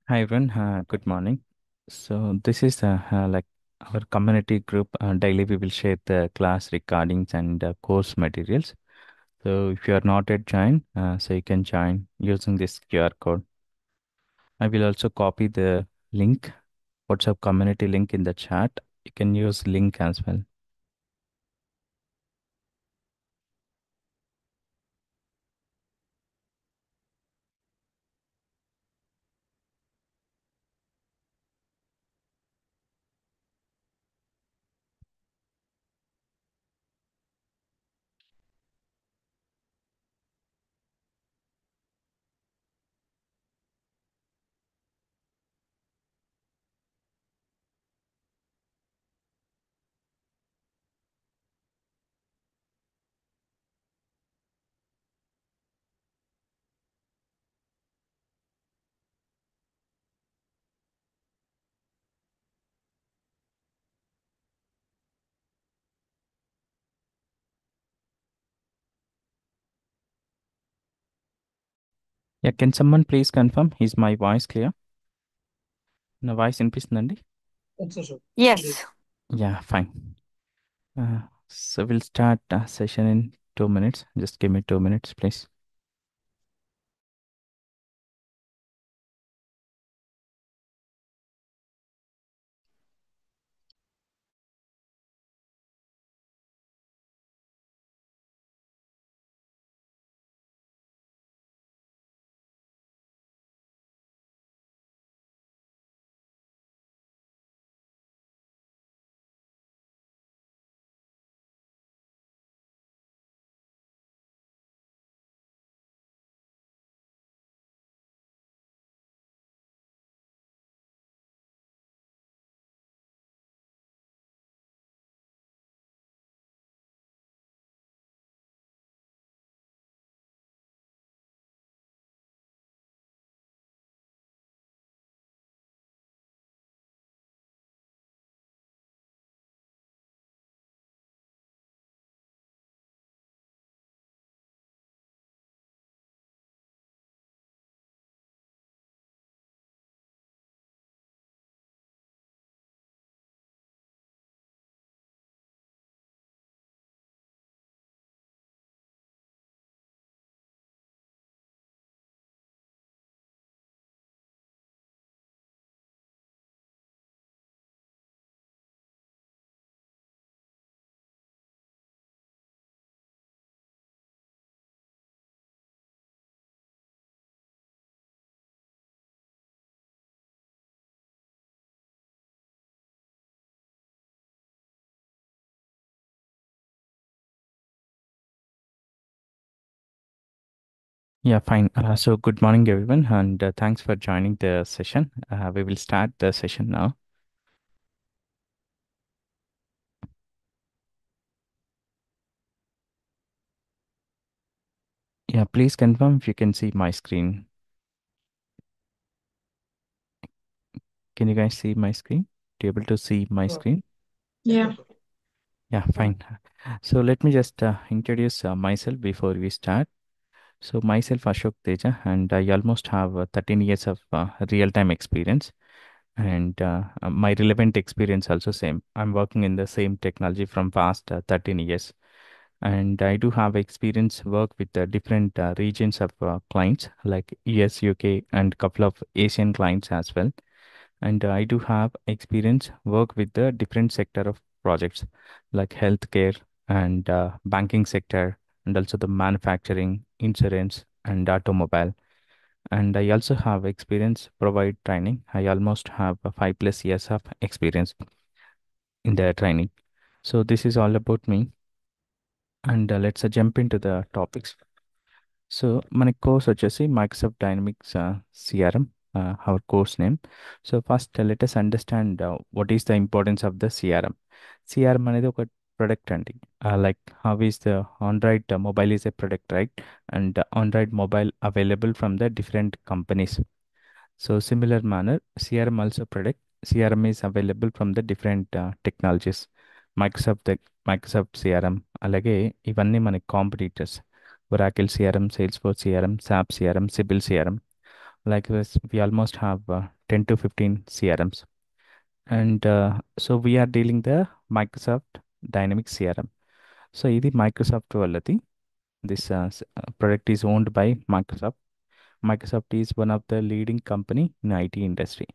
Hi everyone, good morning. So this is like our community group. Daily we will share the class recordings and course materials. So if you are not yet joined, so you can join using this QR code. I will also copy the link, WhatsApp community link in the chat. You can use link as well. Yeah, can someone please confirm? Is my voice clear? నా voice వినిపిస్తుందండి? Yes. Yeah, fine. So we'll start session in 2 minutes. Just give me 2 minutes, please. Yeah, fine. So good morning, everyone, and thanks for joining the session. We will start the session now. Yeah, please confirm if you can see my screen. Can you guys see my screen? Do you able to see my screen? Yeah. Yeah, fine. So let me just introduce myself before we start. So myself, Ashok Teja, and I almost have 13 years of real-time experience. And my relevant experience also same. I'm working in the same technology from past 13 years. And I do have experience work with the different regions of clients like US, UK, and couple of Asian clients as well. And I do have experience work with the different sector of projects like healthcare and banking sector, and also the manufacturing, insurance, and automobile. And I also have experience provide training. I almost have 5+ years of experience in the training. So this is all about me. And let's jump into the topics. So మన course వచ్చేసి Microsoft Dynamics CRM, hour course name. So first let us understand what is the importance of the CRM. CRM అనేది ఒక product అండి. Like how is the Android mobile is a product, right? And Android mobile available from the different companies. So similar manner CRM also product. CRM is available from the different technologies. Microsoft Microsoft CRM, అలాగే ఇవన్నీ మనకి competitors. Oracle CRM, Salesforce CRM, SAP CRM, Sibyl CRM. Likewise, we almost have 10 to 15 CRMs. And so we are dealing the Microsoft Dynamics CRM. So ఇది Microsoft వాళ్ళది. This product is owned by Microsoft. Microsoft is one of the leading company in IT industry.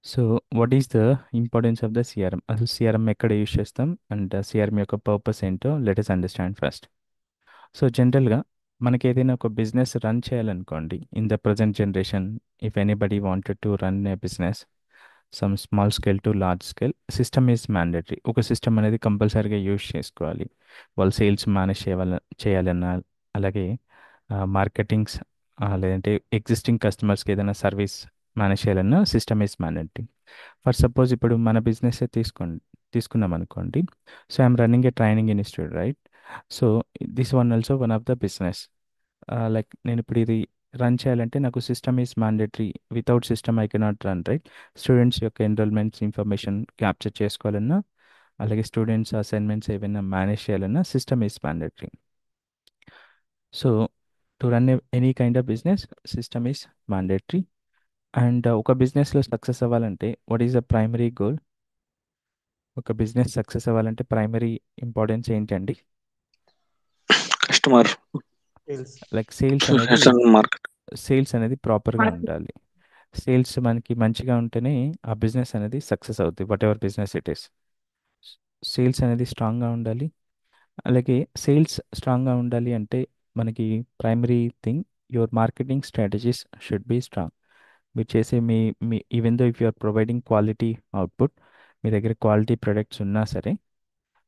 So what is the importance of the CRM? అసలు CRM ఎక్కడ use చేస్తాం and CRM యొక్క purpose ఏంటో let us understand first. So జనరల్గా మనకి ఏదైనా ఒక business run చేయాలనుకోండి, in the present generation, if anybody wanted to run a business some small scale to large scale, system is mandatory. ఒక system అనేది కంపల్సరీగా యూస్ చేసుకోవాలి. వాళ్ళు సేల్స్ మేనేజ్ చేయాలన్నా, అలాగే మార్కెటింగ్స్, లేదంటే ఎగ్జిస్టింగ్ కస్టమర్స్కి ఏదైనా సర్వీస్ మేనేజ్ చేయాలన్నా system is mandatory. For suppose ఇప్పుడు మన బిజినెస్ తీసుకున్నాం అనుకోండి. So I'm running A training institute, right? So this one also one of the business. Like నేను ఇప్పుడు ఇది రన్ చేయాలంటే నాకు system is mandatory. Without system I cannot run, right? Students యొక్క ఎన్రోల్మెంట్స్ ఇన్ఫర్మేషన్ క్యాప్చర్ చేసుకోవాలన్నా, అలాగే స్టూడెంట్స్ అసైన్మెంట్స్ ఏవైనా manage చేయాలన్నా system is mandatory. So to run any kind of business, system is mandatory. And ఒక బిజినెస్లో success అవ్వాలంటే what is the primary goal? ఒక business success అవ్వాలంటే ప్రైమరీ ఇంపార్టెన్స్ ఏంటండి? కస్టమర్ లైక్ సేల్స్ అనేది ప్రాపర్గా Market. ఉండాలి. సేల్స్ మనకి మంచిగా ఉంటేనే ఆ బిజినెస్ అనేది సక్సెస్ అవుతుంది, whatever business it is. Sales అనేది స్ట్రాంగ్గా ఉండాలి. అలాగే సేల్స్ స్ట్రాంగ్గా ఉండాలి అంటే మనకి primary thing, your marketing strategies should be strong. మీరు చేసే మీ మీ even though if you are providing quality output, మీ దగ్గర క్వాలిటీ ప్రొడక్ట్స్ ఉన్నా సరే,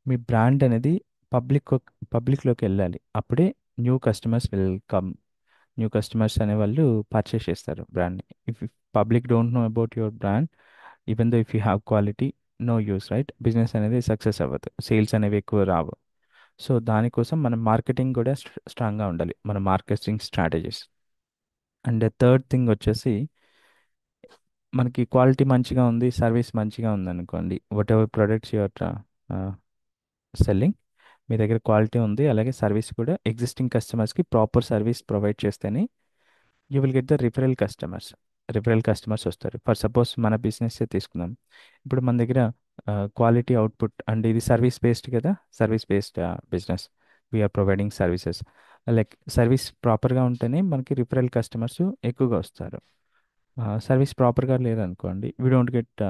మీ బ్రాండ్ అనేది పబ్లిక్ పబ్లిక్లోకి వెళ్ళాలి. అప్పుడే new customers will come. New customers అనేవాళ్ళు పర్చేస్ చేస్తారు బ్రాండ్ని. If public don't know about your brand, even though if you have quality, no use, right? Business అనేది సక్సెస్ అవ్వదు, సేల్స్ అనేవి ఎక్కువ రావు. సో దానికోసం మన మార్కెటింగ్ కూడా స్ట్రాంగ్గా ఉండాలి, మన marketing strategies. And third thing వచ్చేసి, మనకి క్వాలిటీ మంచిగా ఉంది, సర్వీస్ మంచిగా ఉంది అనుకోండి, whatever products your selling, మీ దగ్గర క్వాలిటీ ఉంది, అలాగే సర్వీస్ కూడా ఎగ్జిస్టింగ్ కస్టమర్స్కి ప్రాపర్ సర్వీస్ ప్రొవైడ్ చేస్తేనే you will get the referral customers. Referral customers వస్తారు. ఫర్ సపోజ్ మన బిజినెస్ తీసుకుందాం. ఇప్పుడు మన దగ్గర క్వాలిటీ అవుట్పుట్ అండ్ ఇది సర్వీస్ బేస్డ్ కదా, service based business, we're providing services. Like service ప్రాపర్గా ఉంటేనే మనకి రిఫరల్ కస్టమర్స్ ఎక్కువగా వస్తారు. సర్వీస్ ప్రాపర్గా లేదనుకోండి, we don't get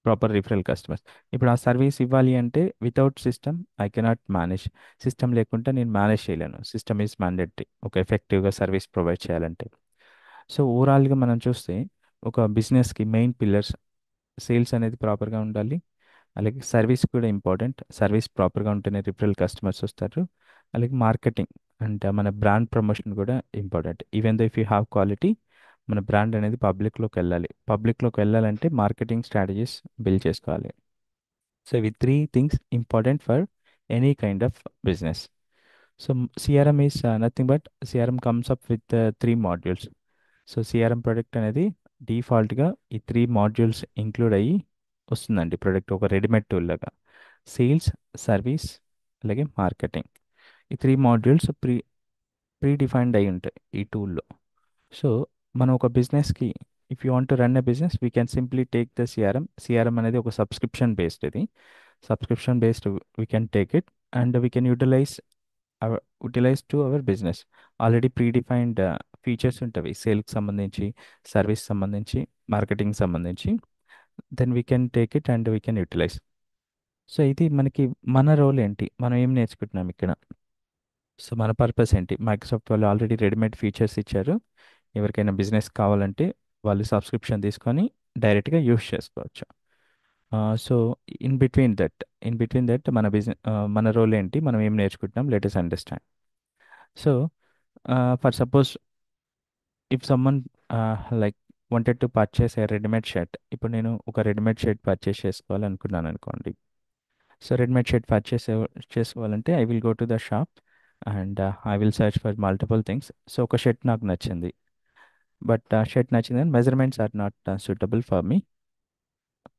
proper referral customers. ఇప్పుడు ఆ సర్వీస్ ఇవ్వాలి అంటే without system I cannot manage. System లేకుండా నేను మేనేజ్ చేయలేను. సిస్టమ్ ఈజ్ మ్యాండేటరీ ఒక ఎఫెక్టివ్గా సర్వీస్ ప్రొవైడ్ చేయాలంటే. సో ఓవరాల్గా మనం చూస్తే ఒక బిజినెస్కి మెయిన్ పిల్లర్స్, సేల్స్ అనేది ప్రాపర్గా ఉండాలి, అలాగే సర్వీస్ కూడా ఇంపార్టెంట్. సర్వీస్ ప్రాపర్గా ఉంటేనే రిఫరల్ కస్టమర్స్ వస్తారు. అలాగే మార్కెటింగ్ అంటే మన బ్రాండ్ ప్రమోషన్ కూడా important. Even though if you have quality, మన బ్రాండ్ అనేది పబ్లిక్లోకి వెళ్ళాలి. పబ్లిక్లోకి వెళ్ళాలంటే మార్కెటింగ్ స్ట్రాటజీస్ బిల్డ్ చేసుకోవాలి. సో ఇవి three things important for any kind of business. So CRM is nothing but CRM comes up with three modules. So CRM product అనేది డిఫాల్ట్గా ఈ three modules include అయ్యి వస్తుందండి ప్రోడక్ట్, ఒక రెడీమేడ్ టూల్ లాగా. Sales, service, అలాగే marketing. ఈ three modules predefined అయి ఉంటాయి ఈ టూల్లో. సో మనం ఒక బిజినెస్కి, if you want to run a business, we can simply take the CRM. CRM అనేది ఒక సబ్స్క్రిప్షన్ బేస్డ్, ఇది subscription based. We can take it and we can utilize to our business. Already predefined features ఉంటాయి సేల్కి సంబంధించి, service సంబంధించి, marketing సంబంధించి. Then we can take it and we can utilize. So ఇది మనకి మన role ఏంటి, మనం ఏం నేర్చుకుంటున్నాం ఇక్కడ. సో మన పర్పస్ ఏంటి? మైక్రోసాఫ్ట్ వాళ్ళు ఆల్రెడీ రెడీమేడ్ ఫీచర్స్ ఇచ్చారు. ఎవరికైనా బిజినెస్ కావాలంటే వాళ్ళు సబ్స్క్రిప్షన్ తీసుకొని డైరెక్ట్గా యూస్ చేసుకోవచ్చు. సో ఇన్ బిట్వీన్ దట్ మన రోల్ ఏంటి, మనం ఏం నేర్చుకుంటున్నాం, let us understand. So for suppose if someone like wanted to purchase a readymade shirt. ఇప్పుడు నేను ఒక రెడీమేడ్ షర్ట్ పర్చేస్ చేసుకోవాలనుకున్నాను అనుకోండి. సో రెడీమేడ్ షర్ట్ చేసుకోవాలంటే I will go to the shop and I will search for multiple things. So ఒక shirt నాకు నచ్చింది, but ఆ షర్ట్ నచ్చింది, measurements are not suitable for me,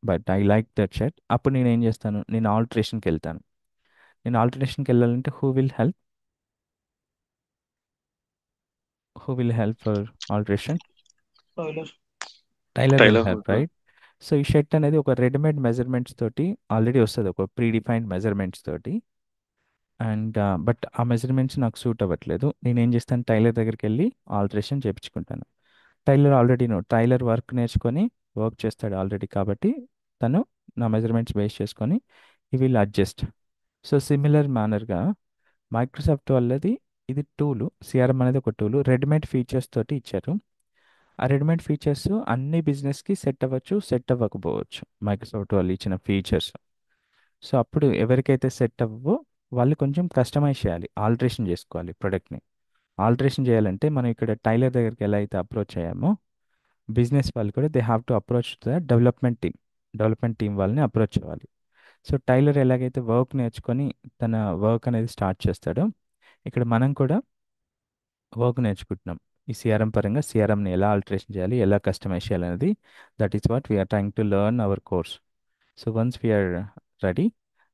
but I like that shirt. అప్పుడు నేను ఏం చేస్తాను, నేను ఆల్టరేషన్కి వెళ్తాను. నేను ఆల్టరేషన్కి వెళ్ళాలంటే who will help for alteration? Spoiler. Tailor will tailor have right. So ఈ షర్ట్ అనేది ఒక రెడీమేడ్ మెజర్మెంట్స్ తోటి ఆల్రెడీ వస్తుంది, ఒక ప్రీ డిఫైన్డ్ మెజర్మెంట్స్ తోటి. అండ్ బట్ ఆ మెజర్మెంట్స్ నాకు సూట్ అవ్వట్లేదు. నేను ఏం చేస్తాను, టైలర్ దగ్గరికి వెళ్ళి ఆల్టరేషన్ చేయించుకుంటాను. టైలర్ ఆల్రెడీ టైలర్ వర్క్ నేర్చుకొని వర్క్ చేస్తాడు ఆల్రెడీ, కాబట్టి తను నా మెజర్మెంట్స్ బేస్ చేసుకొని ఈ విల్ అడ్జస్ట్. సో సిమిలర్ మేనర్గా మైక్రోసాఫ్ట్ వాళ్ళది ఇది టూలు, సిఆర్ఎం అనేది ఒక టూలు రెడీమేడ్ ఫీచర్స్ తోటి ఇచ్చారు. ఆ రెడీమేడ్ ఫీచర్స్ అన్ని బిజినెస్కి సెట్ అవ్వచ్చు, సెట్ అవ్వకపోవచ్చు, మైక్రోసాఫ్ట్ వాళ్ళు ఇచ్చిన ఫీచర్స్. సో అప్పుడు ఎవరికైతే సెట్ అవ్వవో వాళ్ళు కొంచెం కస్టమైజ్ చేయాలి, ఆల్టరేషన్ చేసుకోవాలి ప్రొడక్ట్ని. ఆల్టరేషన్ చేయాలంటే మనం ఇక్కడ టైలర్ దగ్గరికి ఎలా అయితే అప్రోచ్ అయ్యామో, బిజినెస్ వాళ్ళు కూడా they have to approach the development team వాళ్ళని అప్రోచ్ అవ్వాలి. సో టైలర్ ఎలాగైతే వర్క్ నేర్చుకొని తన వర్క్ అనేది స్టార్ట్ చేస్తాడో, ఇక్కడ మనం కూడా వర్క్ నేర్చుకుంటున్నాం. ఈ సిఆర్ఎం పరంగా సిఆర్ఎంని ఎలా ఆల్టరేషన్ చేయాలి, ఎలా కస్టమైజ్ చేయాలి అనేది, that is what we are trying to learn our course. So once we are ready,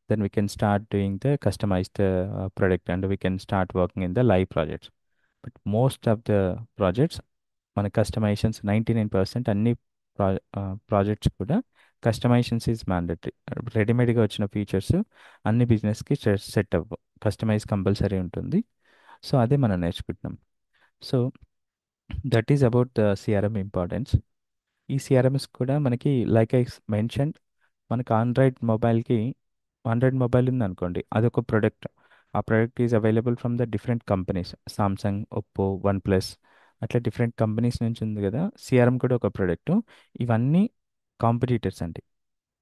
then we can start doing the customized product and we can start working in the live projects. But most of the projects, మన customisations 99% అన్ని projects కూడా customisations is mandatory. రెడీమేడ్గా వచ్చిన features అన్ని బిజినెస్కి set అవ్వవు, customise compulsory ఉంటుంది. So అదే మనం నేర్చుకుంటున్నాం. So that is about the CRM importance. ఈ సిఆర్ఎంస్ కూడా మనకి లైక్ ఐ మెన్షన్, మనకి ఆండ్రాయిడ్ మొబైల్ ఉంది అనుకోండి, అదొక ప్రోడక్ట్. ఆ product is available from the different companies, Samsung, Oppo, one plus, అట్లా డిఫరెంట్ కంపెనీస్ నుంచి ఉంది కదా. సిఆర్ఎం కూడా ఒక ప్రోడక్ట్. ఇవన్నీ కాంపిటీటర్స్ అండి.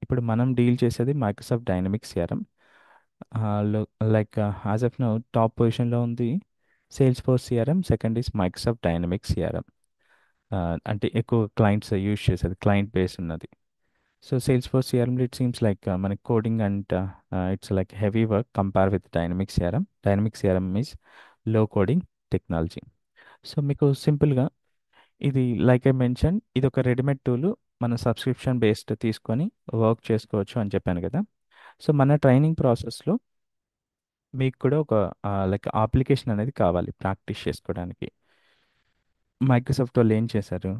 ఇప్పుడు మనం డీల్ చేసేది Microsoft Dynamics CRM. Like as of now top పొజిషన్లో ఉంది sales force CRM, second is Microsoft Dynamics CRM. అంటే ఎక్కువ క్లయింట్స్ యూజ్ చేసేది, క్లయింట్ బేస్ ఉన్నది. So Salesforce CRM, it seems like మన coding and it's like heavy work compare with Dynamics CRM. Dynamics CRM is low coding technology. So మీకు సింపుల్గా ఇది like I mention, ఇది ఒక రెడీమేడ్ టూల్, మన subscription based తీసుకొని work చేసుకోవచ్చు అని చెప్పాను కదా. సో మన ట్రైనింగ్ ప్రాసెస్లో మీకు కూడా ఒక లైక్ అప్లికేషన్ అనేది కావాలి ప్రాక్టీస్ చేసుకోవడానికి. మైక్రోసాఫ్ట్ వాళ్ళు ఏం చేశారు,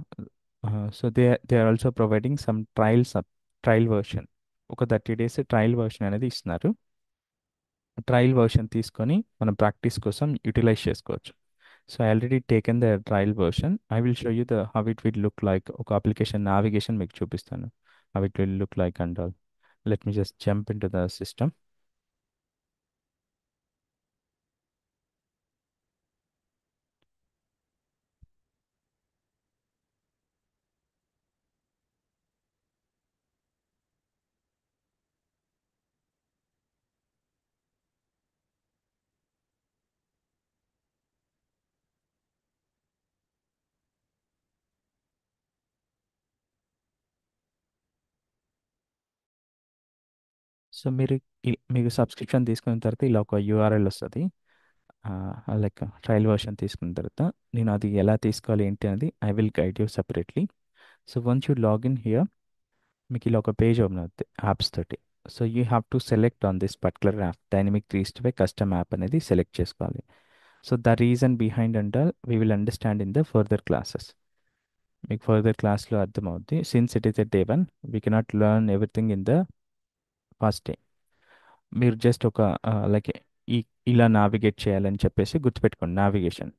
so they are also providing some trial version. ఒక 30 days ట్రయల్ వర్షన్ అనేది ఇస్తున్నారు. ట్రయల్ వర్షన్ తీసుకొని మనం ప్రాక్టీస్ కోసం యూటిలైజ్ చేసుకోవచ్చు. So I already taken the trial version. I will show you the how it will look like. ఒక application navigation మీకు చూపిస్తాను, how it will look like and all. Let me just jump in to the system. So మీకు subscription తీసుకున్న తర్వాత ఇలా ఒక URL వస్తుంది. Like trial version తీసుకున్న తర్వాత నేను అది ఎలా తీసుకోవాలి ఏంటి అనేది I will guide you separately. So once you login here, మీకు ఇలా ఒక పేజ్ ఓపెన్ అవుతుంది యాప్స్ తోటి. So you have to select on this particular app, dynamic 365 custom app అనేది సెలెక్ట్ చేసుకోవాలి. సో ద రీజన్ బిహైండ్ అంటే we will understand in the further classes. మీకు further క్లాస్లో అర్థమవుద్ది. Since it is a day one, we cannot learn everything in the first day. మీరు just ఒక like ఈ ఇలా నావిగేట్ చేయాలని చెప్పేసి గుర్తుపెట్టుకోండి నావిగేషన్.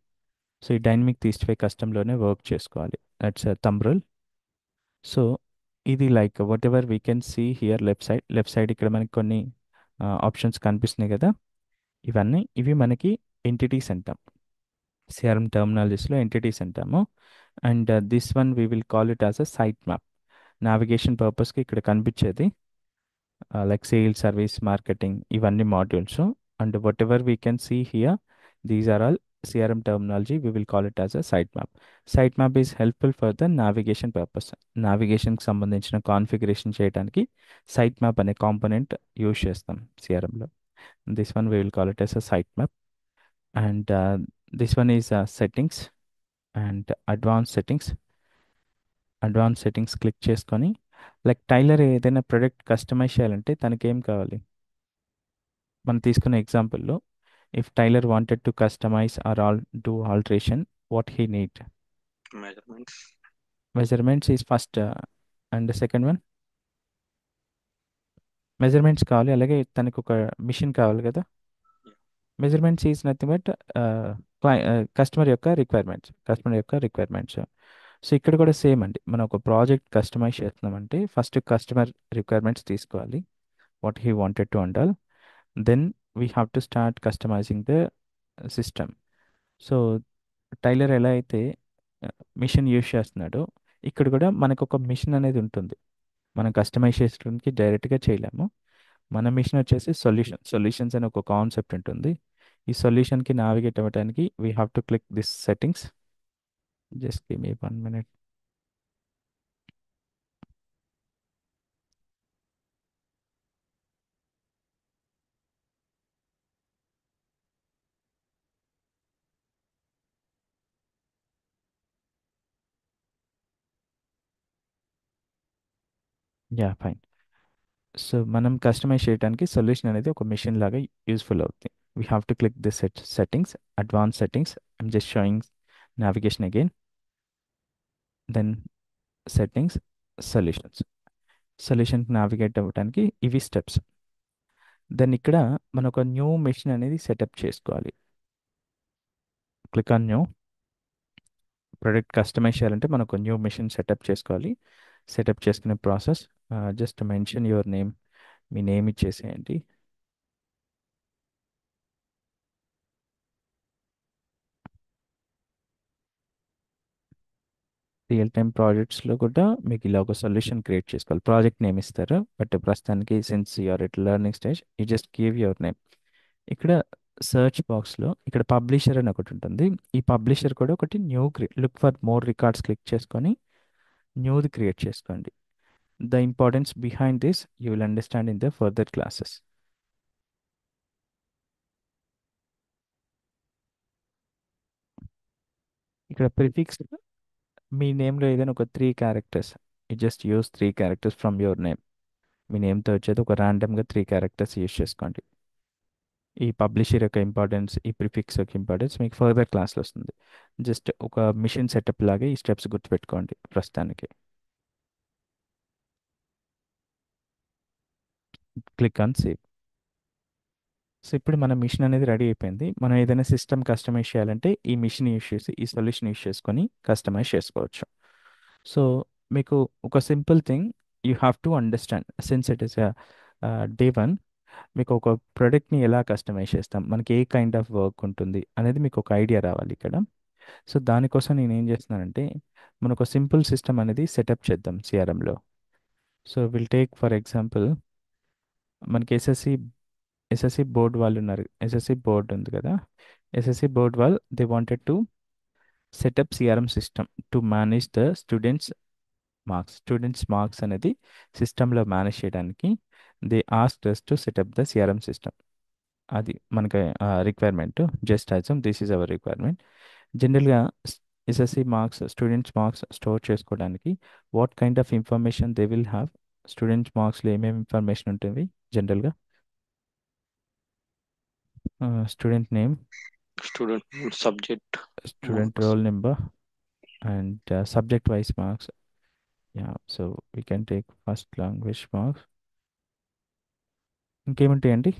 సో ఈ డైనమిక్ 365 కస్టమ్లోనే వర్క్ చేసుకోవాలి. That's thumb rule. సో ఇది like whatever we can see here left side ఇక్కడ మనకి కొన్ని ఆప్షన్స్ కనిపిస్తున్నాయి కదా. ఇవి మనకి ఎంటిటీస్ అంటాం, సిఆర్ఎం టర్మినాలజీస్లో ఎంటిటీస్ అంటాము. And this one we will call it as a site map. Navigation పర్పస్కి ఇక్కడ కనిపించేది లైక్ సేల్, సర్వీస్, మార్కెటింగ్, ఇవన్నీ modules. And whatever we can see here, these are all CRM terminology, we will call it as a sitemap. Sitemap is helpful for the navigation purpose. నావిగేషన్కి సంబంధించిన configuration చేయడానికి sitemap అనే component use చేస్తాం సిఆర్ఎంలో. This one we will call it as a sitemap. And this one is settings and advance settings click చేసుకొని, like tailor ఏదైనా product customize చేయాలంటే తనకి ఏం కావాలి, మనం తీసుకున్న ఎగ్జాంపుల్లో if tailor wanted to customize or do alteration, what he need? Measurements. Measurements is first and second one measurements కావాలి, అలాగే తనకు ఒక మిషన్ కావాలి కదా. Measurements is nothing but customer యొక్క రిక్వైర్మెంట్స్. సో ఇక్కడ కూడా సేమ్ అండి, మనం ఒక ప్రాజెక్ట్ కస్టమైజ్ చేస్తున్నామంటే ఫస్ట్ కస్టమర్ రిక్వైర్మెంట్స్ తీసుకోవాలి, what he wanted to handle. Then we have to start customizing the system. So tailor ఎలా అయితే మిషన్ యూజ్ చేస్తున్నాడో, ఇక్కడ కూడా మనకు ఒక మిషన్ అనేది ఉంటుంది. మనం కస్టమైజ్ చేయడానికి డైరెక్ట్గా చేయలేము. మన మిషన్ వచ్చేసి సొల్యూషన్స్ అనే ఒక కాన్సెప్ట్ ఉంటుంది. ఈ సొల్యూషన్కి నావిగేట్ అవ్వడానికి we have to click this settings. Just give me 1 minute. Yeah fine. So మనం కస్టమైజ్ చేయడానికి సొల్యూషన్ అనేది ఒక మిషన్ లాగా యూస్ఫుల్ అవుతుంది. We have to click this settings, advance settings. I'm just showing navigation again. Then settings, solutions. సొల్యూషన్కి navigate అవ్వడానికి ఇవి steps. Then ఇక్కడ మనం ఒక న్యూ మెషిన్ అనేది సెటప్ చేసుకోవాలి. Click on new. Product customize చేయాలంటే మనకు న్యూ మెషిన్ సెటప్ చేసుకోవాలి. సెటప్ చేసుకునే process, just mention your name. మీ నేమ్ ఇచ్చేసేయండి. రియల్ టైమ్ ప్రాజెక్ట్స్లో కూడా మీకు ఇలా ఒక సొల్యూషన్ క్రియేట్ చేసుకోవాలి. ప్రాజెక్ట్ నేమ్ ఇస్తారు, బట్ ప్రస్తుతానికి since you're at learning stage, you just give your name. ఇక్కడ సర్చ్ బాక్స్లో ఇక్కడ పబ్లిషర్ అని ఒకటి ఉంటుంది. ఈ పబ్లిషర్ కూడా ఒకటి new look for more records click చేసుకొని న్యూది క్రియేట్ చేసుకోండి. The importance behind this you will understand in the further classes. ఇక్కడ ప్రిఫిక్స్, మీ నేమ్లో ఏదైనా ఒక 3 characters, you just use 3 characters from your name. మీ నేమ్తో వచ్చేది ఒక ర్యాండమ్గా 3 characters యూస్ చేసుకోండి. ఈ పబ్లిషర్ యొక్క ఇంపార్టెన్స్, ఈ ప్రిఫిక్స్ యొక్క ఇంపార్టెన్స్ మీకు ఫర్దర్ క్లాస్లో వస్తుంది. జస్ట్ ఒక మిషన్ సెటప్ లాగా ఈ స్టెప్స్ గుర్తుపెట్టుకోండి ప్రస్తుతానికి. Click on save. సో ఇప్పుడు మన మిషన్ అనేది రెడీ అయిపోయింది. మనం ఏదైనా సిస్టమ్ కస్టమైజ్ చేయాలంటే ఈ మిషన్ యూస్ చేసి, ఈ సొల్యూషన్ యూస్ చేసుకొని కస్టమైజ్ చేసుకోవచ్చు. సో మీకు ఒక simple thing you have to understand, since it is day one. మీకు ఒక ప్రోడక్ట్ని ఎలా కస్టమైజ్ చేస్తాం, మనకి ఏ కైండ్ ఆఫ్ వర్క్ ఉంటుంది అనేది మీకు ఒక ఐడియా రావాలి ఇక్కడ. సో దానికోసం నేను ఏం చేస్తున్నానంటే, మనం ఒక సింపుల్ సిస్టమ్ అనేది సెటప్ చేద్దాం సిఆర్ఎంలో. So will take for example, మనకి ఎస్ఎస్సి బోర్డ్ వాళ్ళు ఉన్నారు. ఎస్ఎస్సి బోర్డ్ ఉంది కదా. ఎస్ఎస్సి బోర్డ్ వాళ్ళు they wanted to set up CRM system to manage the students marks అనేది సిస్టంలో మేనేజ్ చేయడానికి they asked us to set up the CRM system. అది మనకి requirement. Just assume this is our requirement. జనరల్గా SSC marks, students marks store చేసుకోవడానికి what kind of information they will have? Students మార్క్స్లో ఏమేమి information ఉంటుంది జనరల్గా? Student name, Student subject student marks. Roll number, and subject wise marks. Yeah, so we can take first language marks. ఇంకేముంటాయండి?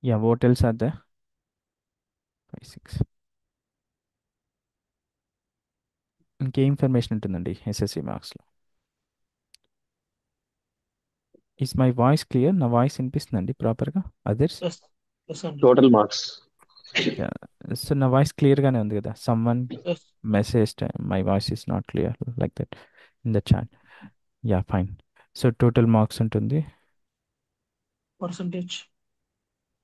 Yeah, what else are the 5, 6. ఇంకే information ఉంటుందండి SSC మార్క్స్లో? Is my voice clear? నా voice వినిపిస్తుందండి ప్రాపర్గా others? Yes. Yes, sir. Total marks. Yeah. So నా voice క్లియర్గానే ఉంది కదా? Someone Yes. Message my voice is not clear like that in the chat. Yeah fine. So total marks ఉంటుంది, Percentage.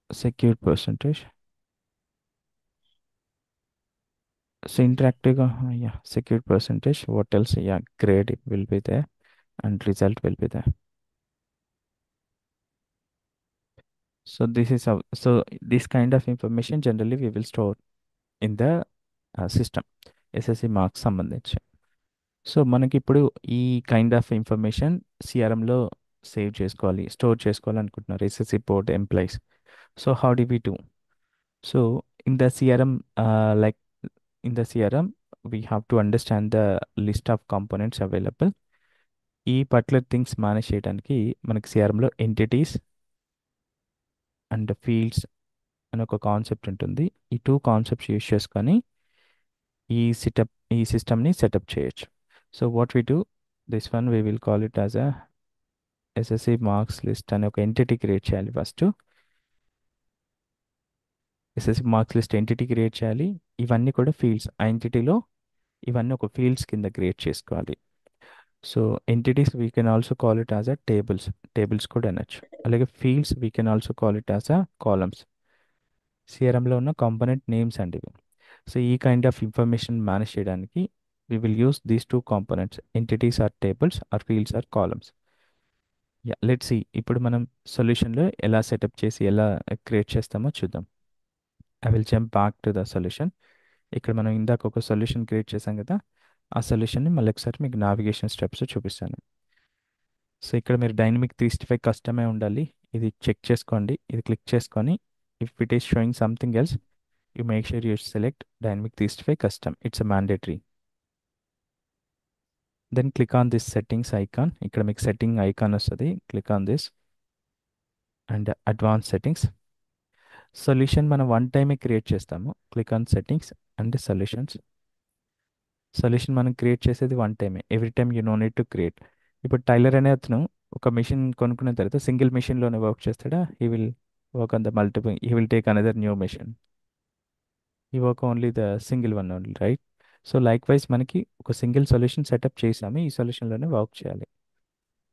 Secure percentage. So ఇంటరాక్టివ్గా, yeah, secure percentage. What else? Yeah, grade will be there and result will be there. So this is how, so this kind of information generally we will store in the system, SSC marks సంబంధించి. So మనకి ఇప్పుడు ఈ kind of information సిఆర్ఎంలో save చేసుకోవాలి, store చేసుకోవాలి అనుకుంటున్నారు SSC board employees. So how do we do? So in the CRM, like in the CRM, we have to understand the list of components available. ఈ particular things manage చేయడానికి మనకి సిఆర్ఎంలో entities and fields అని ఒక concept ఉంటుంది. ఈ two concepts use చేసుకొని ఈ సిస్టమ్ని సెటప్ చేయొచ్చు. So what we do, this one we will call it as a SSC marks list అనే ఒక ఎంటిటీ క్రియేట్ చేయాలి first. SSC marks list entity create చేయాలి. ఇవన్నీ కూడా ఫీల్డ్స్, ఆ ఎంటిటీలో ఇవన్నీ ఒక ఫీల్డ్స్ కింద క్రియేట్ చేసుకోవాలి. So entities we can also call it as a tables, tables కూడా అనొచ్చు. అలాగే fields we can also call it as a columns. సిఆర్ఎంలో ఉన్న కాంపోనెంట్ నేమ్స్ అండి ఇవి. సో ఈ కైండ్ ఆఫ్ ఇన్ఫర్మేషన్ మేనేజ్ చేయడానికి we will use these two components, entities are tables or fields are columns. Yeah, let's see ఇప్పుడు మనం సొల్యూషన్లో ఎలా setup చేసి ఎలా క్రియేట్ చేస్తామో చూద్దాం. I will jump back to the solution. ఇక్కడ మనం ఇందాక ఒక సొల్యూషన్ క్రియేట్ చేసాం కదా, ఆ సొల్యూషన్ని మళ్ళీ ఒకసారి మీకు నావిగేషన్ స్టెప్స్ చూపిస్తాను. సో ఇక్కడ మీరు డైనమిక్ 365 కస్టమే ఉండాలి, ఇది చెక్ చేసుకోండి. ఇది క్లిక్ చేసుకొని if it is showing something else, you make sure you select dynamic 365 custom, it's a mandatory. Then click on this settings icon, ఇక్కడ మీకు సెట్టింగ్ ఐకాన్ వస్తుంది, click on this and advance settings. Solution మనం one టైమే create చేస్తాము, click on settings and solutions. Solution మనం create చేసేది one టైమే, every time you no need to create. ఇప్పుడు టైలర్ అనే అతను ఒక మిషన్ కొనుక్కున్న తర్వాత సింగిల్ మిషన్లోనే వర్క్ చేస్తాడా? He will work on the multiple, he will take another new machine, he work only the single one only, right? So like వైజ్ మనకి ఒక సింగిల్ సొల్యూషన్ సెటప్ చేసాము, ఈ సొల్యూషన్లోనే వర్క్ చేయాలి.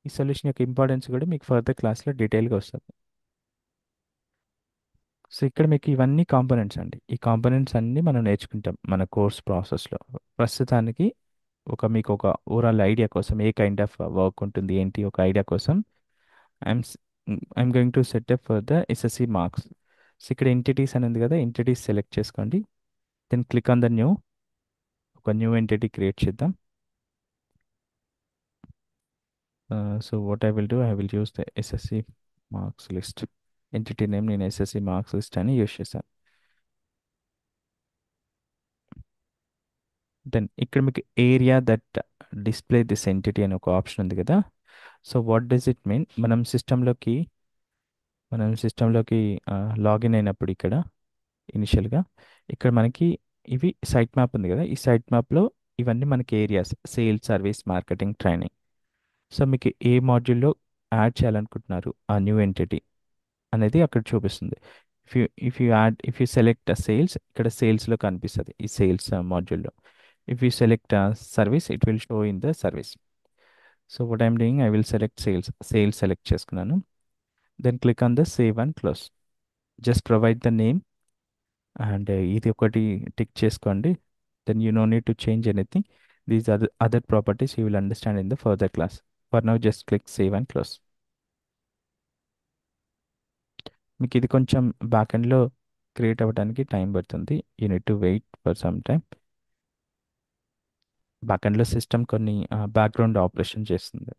ఈ సొల్యూషన్ యొక్క ఇంపార్టెన్స్ కూడా మీకు ఫర్దర్ క్లాస్లో డీటెయిల్గా వస్తుంది. సో ఇక్కడ మీకు ఇవన్నీ కాంపోనెంట్స్ అండి, ఈ కాంపోనెంట్స్ అన్నీ మనం నేర్చుకుంటాం మన కోర్స్ ప్రాసెస్లో. ప్రస్తుతానికి మీకు ఒక ఓవరాల్ ఐడియా కోసం, ఏ కైండ్ ఆఫ్ వర్క్ ఉంటుంది ఏంటి ఒక ఐడియా కోసం, I'm I'm going to setup for the SSC marks. So ఇక్కడ ఎంటిటీస్ అని ఉంది కదా, ఎంటిటీస్ సెలెక్ట్ చేసుకోండి. Then click on the new, ఒక న్యూ ఎంటిటీ క్రియేట్ చేద్దాం. So what I will do, I will use the SSC marks list. Entity name నేను SSC marks list అని use చేశాను. దెన్ ఇక్కడ మీకు area that display this entity అని ఒక option ఉంది కదా. So what does it mean, మనం సిస్టంలోకి లాగిన్ అయినప్పుడు ఇక్కడ ఇనిషియల్గా ఇక్కడ మనకి ఇవి సైట్ మ్యాప్ ఉంది కదా, ఈ సైట్ మ్యాప్లో ఇవన్నీ మనకి areas, sales, service, marketing, training. So మీకు ఏ మాడ్యూల్లో యాడ్ చేయాలనుకుంటున్నారు ఆ న్యూ ఎంటిటీ అనేది అక్కడ చూపిస్తుంది. ఇఫ్ యూ సెలెక్ట్ సేల్స్, ఇక్కడ సేల్స్లో కనిపిస్తుంది ఈ సేల్స్ మాడ్యూల్లో. If you select service, it will show in the service. So what I'm doing, I will select sales select చేసుకున్నాను. Then click on the save and close. Just provide the name and ఇది ఒకటి tick చేసుకోండి. Then you no need to change anything. These other properties you will understand in the further class. For now just click save and close. మీకు ఇది కొంచెం back ఎండ్లో create అవ్వడానికి time పడుతుంది, you need to wait for some time. Back ఎండ్లో system కొన్ని background operation చేస్తుంది.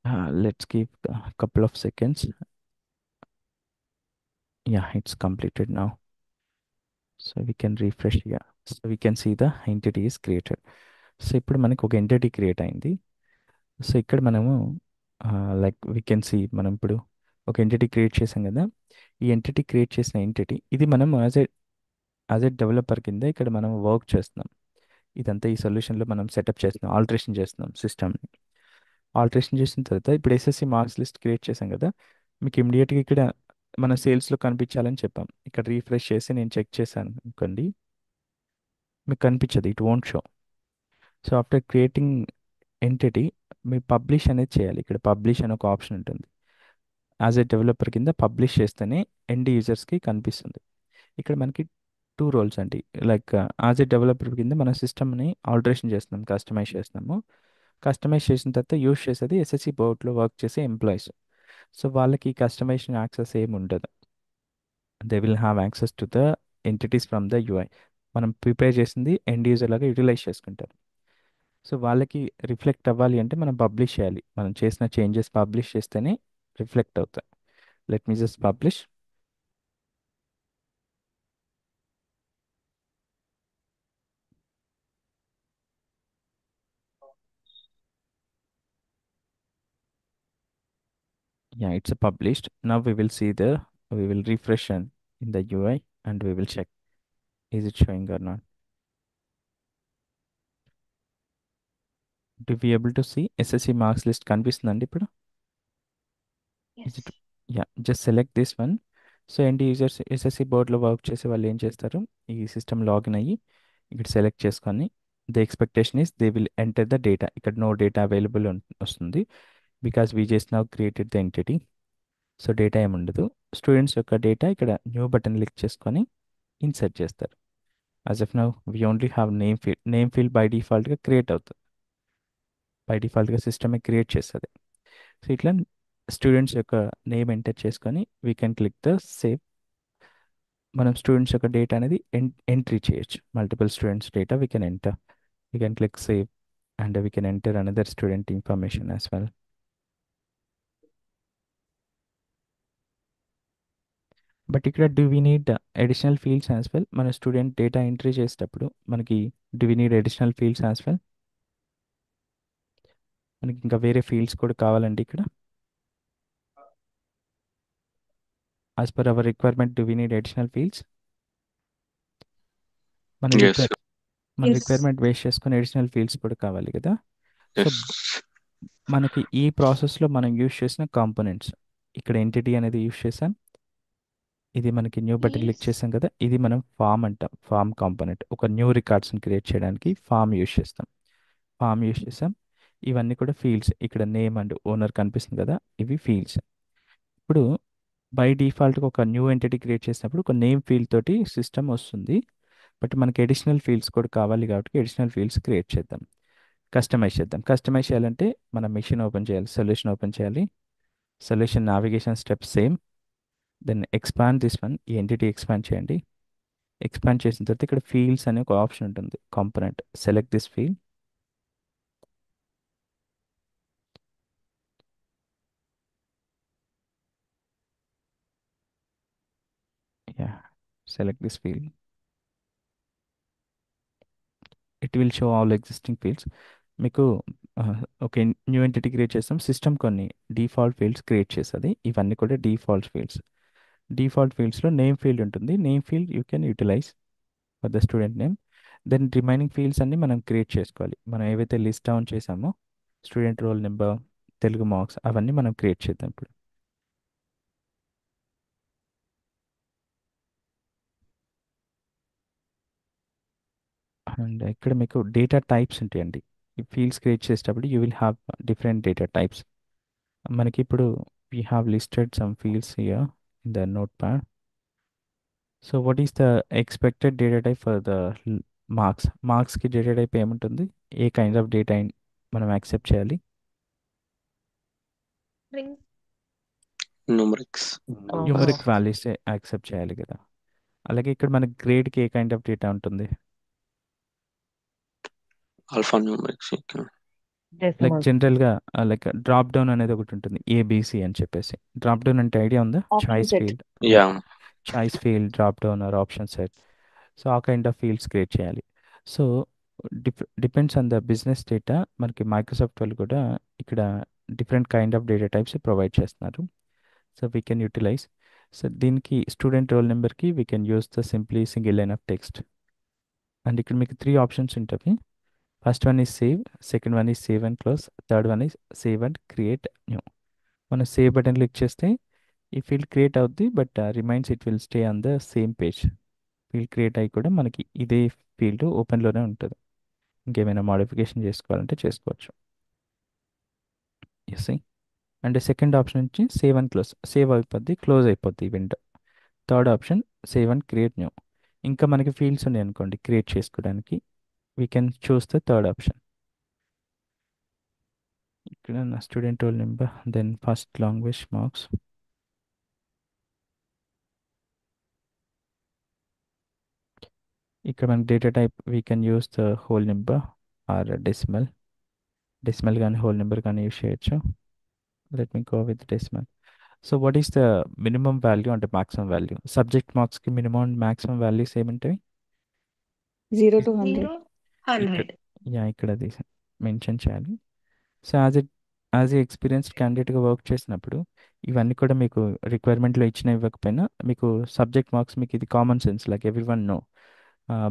Let's give a couple of seconds. Yeah, it's completed now. So we can refresh. Yeah, so we can see the entity is created. So ఇప్పుడు మనకి ఒక entity create అయింది. So ఇక్కడ మనము like we can see మనం ఇప్పుడు ఒక entity create చేసాం కదా. ఈ ఎంటిటీ క్రియేట్ చేసిన ఎంటిటీ ఇది మనం యాజ్ ఎ డెవలపర్ కింద ఇక్కడ మనం వర్క్ చేస్తున్నాం. ఇదంతా ఈ సొల్యూషన్లో మనం సెటప్ చేస్తున్నాం, ఆల్టరేషన్ చేస్తున్నాం సిస్టమ్ని. ఆల్టరేషన్ చేసిన తర్వాత ఇప్పుడు ఎస్ఎస్సి మార్క్స్ లిస్ట్ క్రియేట్ చేసాం కదా. మీకు ఇమీడియట్గా ఇక్కడ మన సేల్స్లో కనిపించాలని చెప్పాం. ఇక్కడ రీఫ్రెష్ చేసి నేను చెక్ చేశాను అనుకోండి, మీకు కనిపించదు, it won't show. So after creating entity me publish అనేది చేయాలి. ఇక్కడ పబ్లిష్ అని ఒక ఆప్షన్ ఉంటుంది. యాజ్ ఎ డెవలపర్ కింద పబ్లిష్ చేస్తేనే ఎండ్ యూజర్స్కి కనిపిస్తుంది. ఇక్కడ మనకి టూ రోల్స్ అండి. లైక్ యాజ్ ఎ డెవలపర్ కింద మన సిస్టమ్ని ఆల్టరేషన్ చేస్తున్నాం, కస్టమైజ్ చేస్తున్నాము. కస్టమైజ్ చేసిన తర్వాత యూస్ చేసేది ఎస్ఎస్సి బోర్డ్లో వర్క్ చేసే ఎంప్లాయీస్. సో వాళ్ళకి కస్టమైజేషన్ యాక్సెస్ ఏమి ఉండదు. They will have access to the entities from the UI. మనం ప్రిపేర్ చేసింది ఎండ్ యూజర్ లాగా యూటిలైజ్ చేసుకుంటారు. సో వాళ్ళకి రిఫ్లెక్ట్ అవ్వాలి అంటే మనం పబ్లిష్ చేయాలి. మనం చేసిన చేంజెస్ పబ్లిష్ చేస్తేనే రిఫ్లెక్ట్ అవుతాయి. Let me just publish. Yeah, it's published. Now we will see we will refresh in the UI and we will check is it showing or not. To be able to see SSC marks list కనిపిస్తుందండి ఇప్పుడు. Is it? Yeah, just select this one. So end users SSC బోర్డ్లో work చేసే వాళ్ళు ఏం చేస్తారు, ఈ system login అయ్యి ఇక్కడ సెలెక్ట్ చేసుకొని the expectation is they will enter the data. ఇక్కడ నో డేటా అవైలబుల్ వస్తుంది because we just now created the entity. So data ఏమి ఉండదు. స్టూడెంట్స్ యొక్క డేటా ఇక్కడ న్యూ బటన్ క్లిక్ చేసుకొని ఇన్సర్ట్ చేస్తారు. As of now we only have name field. Name field by డిఫాల్ట్గా create అవుతుంది. బై డిఫాల్ట్గా సిస్టమే క్రియేట్ చేస్తుంది. సో ఇట్లా స్టూడెంట్స్ యొక్క నేమ్ ఎంటర్ చేసుకొని we can click the save. మనం స్టూడెంట్స్ యొక్క డేటా అనేది ఎంట్రీ చేయొచ్చు. Multiple students data we can enter. We can click save and we can enter another student information as well. But ఇక్కడ do we need additional fields as well. మన student data entry చేసేటప్పుడు మనకి do we need additional fields as well. మనకి ఇంకా వేరే fields కూడా కావాలండి ఇక్కడ. As per our requirement do we need additional fields. మన Yes, రిక్వైర్ మన రిక్వైర్మెంట్ బేస్ చేసుకుని అడిషనల్ ఫీల్డ్స్ కూడా కావాలి కదా. So yes. మనకి ఈ ప్రాసెస్లో మనం యూజ్ చేసిన కాంపోనెంట్స్ ఇక్కడ ఎంటిటీ అనేది యూజ్ చేసాం. ఇది మనకి న్యూ బటన్ క్లిక్ చేసాం కదా, ఇది మనం ఫామ్ అంటాం. ఫామ్ కాంపోనెంట్ ఒక న్యూ రికార్డ్స్ని క్రియేట్ చేయడానికి ఫామ్ యూజ్ చేస్తాం. ఫామ్ యూజ్ చేసాం. ఇవన్నీ కూడా ఫీల్డ్స్. ఇక్కడ నేమ్ అండ్ ఓనర్ కనిపిస్తుంది కదా, ఇవి ఫీల్డ్స్. ఇప్పుడు బై డిఫాల్ట్గా ఒక న్యూ ఎంటిటీ క్రియేట్ చేసినప్పుడు ఒక నేమ్ ఫీల్డ్ తోటి సిస్టమ్ వస్తుంది. బట్ మనకి అడిషనల్ ఫీల్డ్స్ కూడా కావాలి కాబట్టి అడిషనల్ ఫీల్డ్స్ క్రియేట్ చేద్దాం. కస్టమైజ్ చేద్దాం. కస్టమైజ్ చేయాలంటే మన మెషిన్ ఓపెన్ చేయాలి, సొల్యూషన్ ఓపెన్ చేయాలి. Solution navigation step same. Then expand this one, ఈ ఎంటిటీ ఎక్స్పాండ్ చేయండి. ఎక్స్పాండ్ చేసిన తర్వాత ఇక్కడ ఫీల్డ్స్ అనే ఒక ఆప్షన్ ఉంటుంది, component. Select this field. Yeah, select this field. It will show all existing fields. మీకు ఒక న్యూ ఎంటిటీ క్రియేట్ చేస్తాం. సిస్టమ్ కొన్ని డిఫాల్ట్ ఫీల్డ్స్ క్రియేట్ చేస్తుంది. ఇవన్నీ కూడా డిఫాల్ట్ ఫీల్డ్స్. డిఫాల్ట్ ఫీల్డ్స్లో నేమ్ ఫీల్డ్ ఉంటుంది. Name field you can utilize for the student name. Then remaining fields అన్ని మనం క్రియేట్ చేసుకోవాలి. మనం ఏవైతే లిస్ట్ డౌన్ చేసామో student roll number, Telugu marks, అవన్నీ మనం క్రియేట్ చేద్దాం ఇప్పుడు. అండ్ ఇక్కడ మీకు డేటా టైప్స్ ఉంటాయండి. ఈ ఫీల్డ్స్ క్రియేట్ చేసేటప్పుడు you will have different data types. మనకి ఇప్పుడు we have listed some fields here in the note pad. So what is the expected data type for the marks. మార్క్స్కి data type ఏముంటుంది, ఏ kind of data మనం accept చేయాలి. Ring. Numerics. Numeric values accept చేయాలి కదా. అలాగే ఇక్కడ మన గ్రేడ్కి ఏ kind of data ఉంటుంది. Alphanumerics. Okay. Like Decimal. జనరల్గా లైక్ డ్రాప్ డౌన్ అనేది ఒకటి ఉంటుంది, ఏబిసి అని చెప్పేసి. డ్రాప్ డౌన్ అంటే ఐడియా ఉందా? Option choice set. Field, yeah. Yeah. Choice field, drop down or option set. So ఆ కైండ్ ఆఫ్ ఫీల్డ్స్ క్రియేట్ చేయాలి. So depends on the business data. మనకి మైక్రోసాఫ్ట్ వాళ్ళు కూడా ఇక్కడ different kind of data types provide చేస్తున్నారు. So we can utilize. So దీనికి student roll నెంబర్కి we can use the simply single line of text. And ఇక్కడ మీకు త్రీ ఆప్షన్స్ ఉంటాయి. First one is save, second one is save and close, third one is save and create new. మనం save button click చేస్తే ఈ field create అవుద్ది, but remains it will stay on the same page. Field create అయ్యి కూడా మనకి ఇదే field ఓపెన్లోనే ఉంటుంది. ఇంకేమైనా మోడిఫికేషన్ చేసుకోవాలంటే చేసుకోవచ్చు. ఎస్. అండ్ సెకండ్ ఆప్షన్ నుంచి సేవ్ అండ్ క్లోజ్, సేవ్ అయిపోద్ది, క్లోజ్ అయిపోద్ది ఈ window. Third option save and create new. ఇంకా మనకి ఫీల్డ్స్ ఉన్నాయి అనుకోండి క్రియేట్ చేసుకోవడానికి, we can choose the third option. ఇక్కడ నా student roll number, then first language marks. ఇక్కడ మనకి data type we can use the whole number or decimal. Decimal కానీ హోల్ నెంబర్ కానీ యూస్ చేయొచ్చు. Let me go with decimal. So what is the minimum value అంటే maximum value? Subject మార్క్స్కి minimum and maximum values ఏముంటాయి? 0 to 100. ఇక్కడ, 100. Yeah, ఇక్కడ అది mention చేయాలి. సో యాజ్ ఏ ఎక్స్పీరియన్స్డ్ క్యాండిడేట్గా వర్క్ చేసినప్పుడు ఇవన్నీ కూడా మీకు రిక్వైర్మెంట్లో ఇచ్చిన ఇవ్వకపోయినా మీకు సబ్జెక్ట్ మార్క్స్ మీకు ఇది common sense, like everyone know.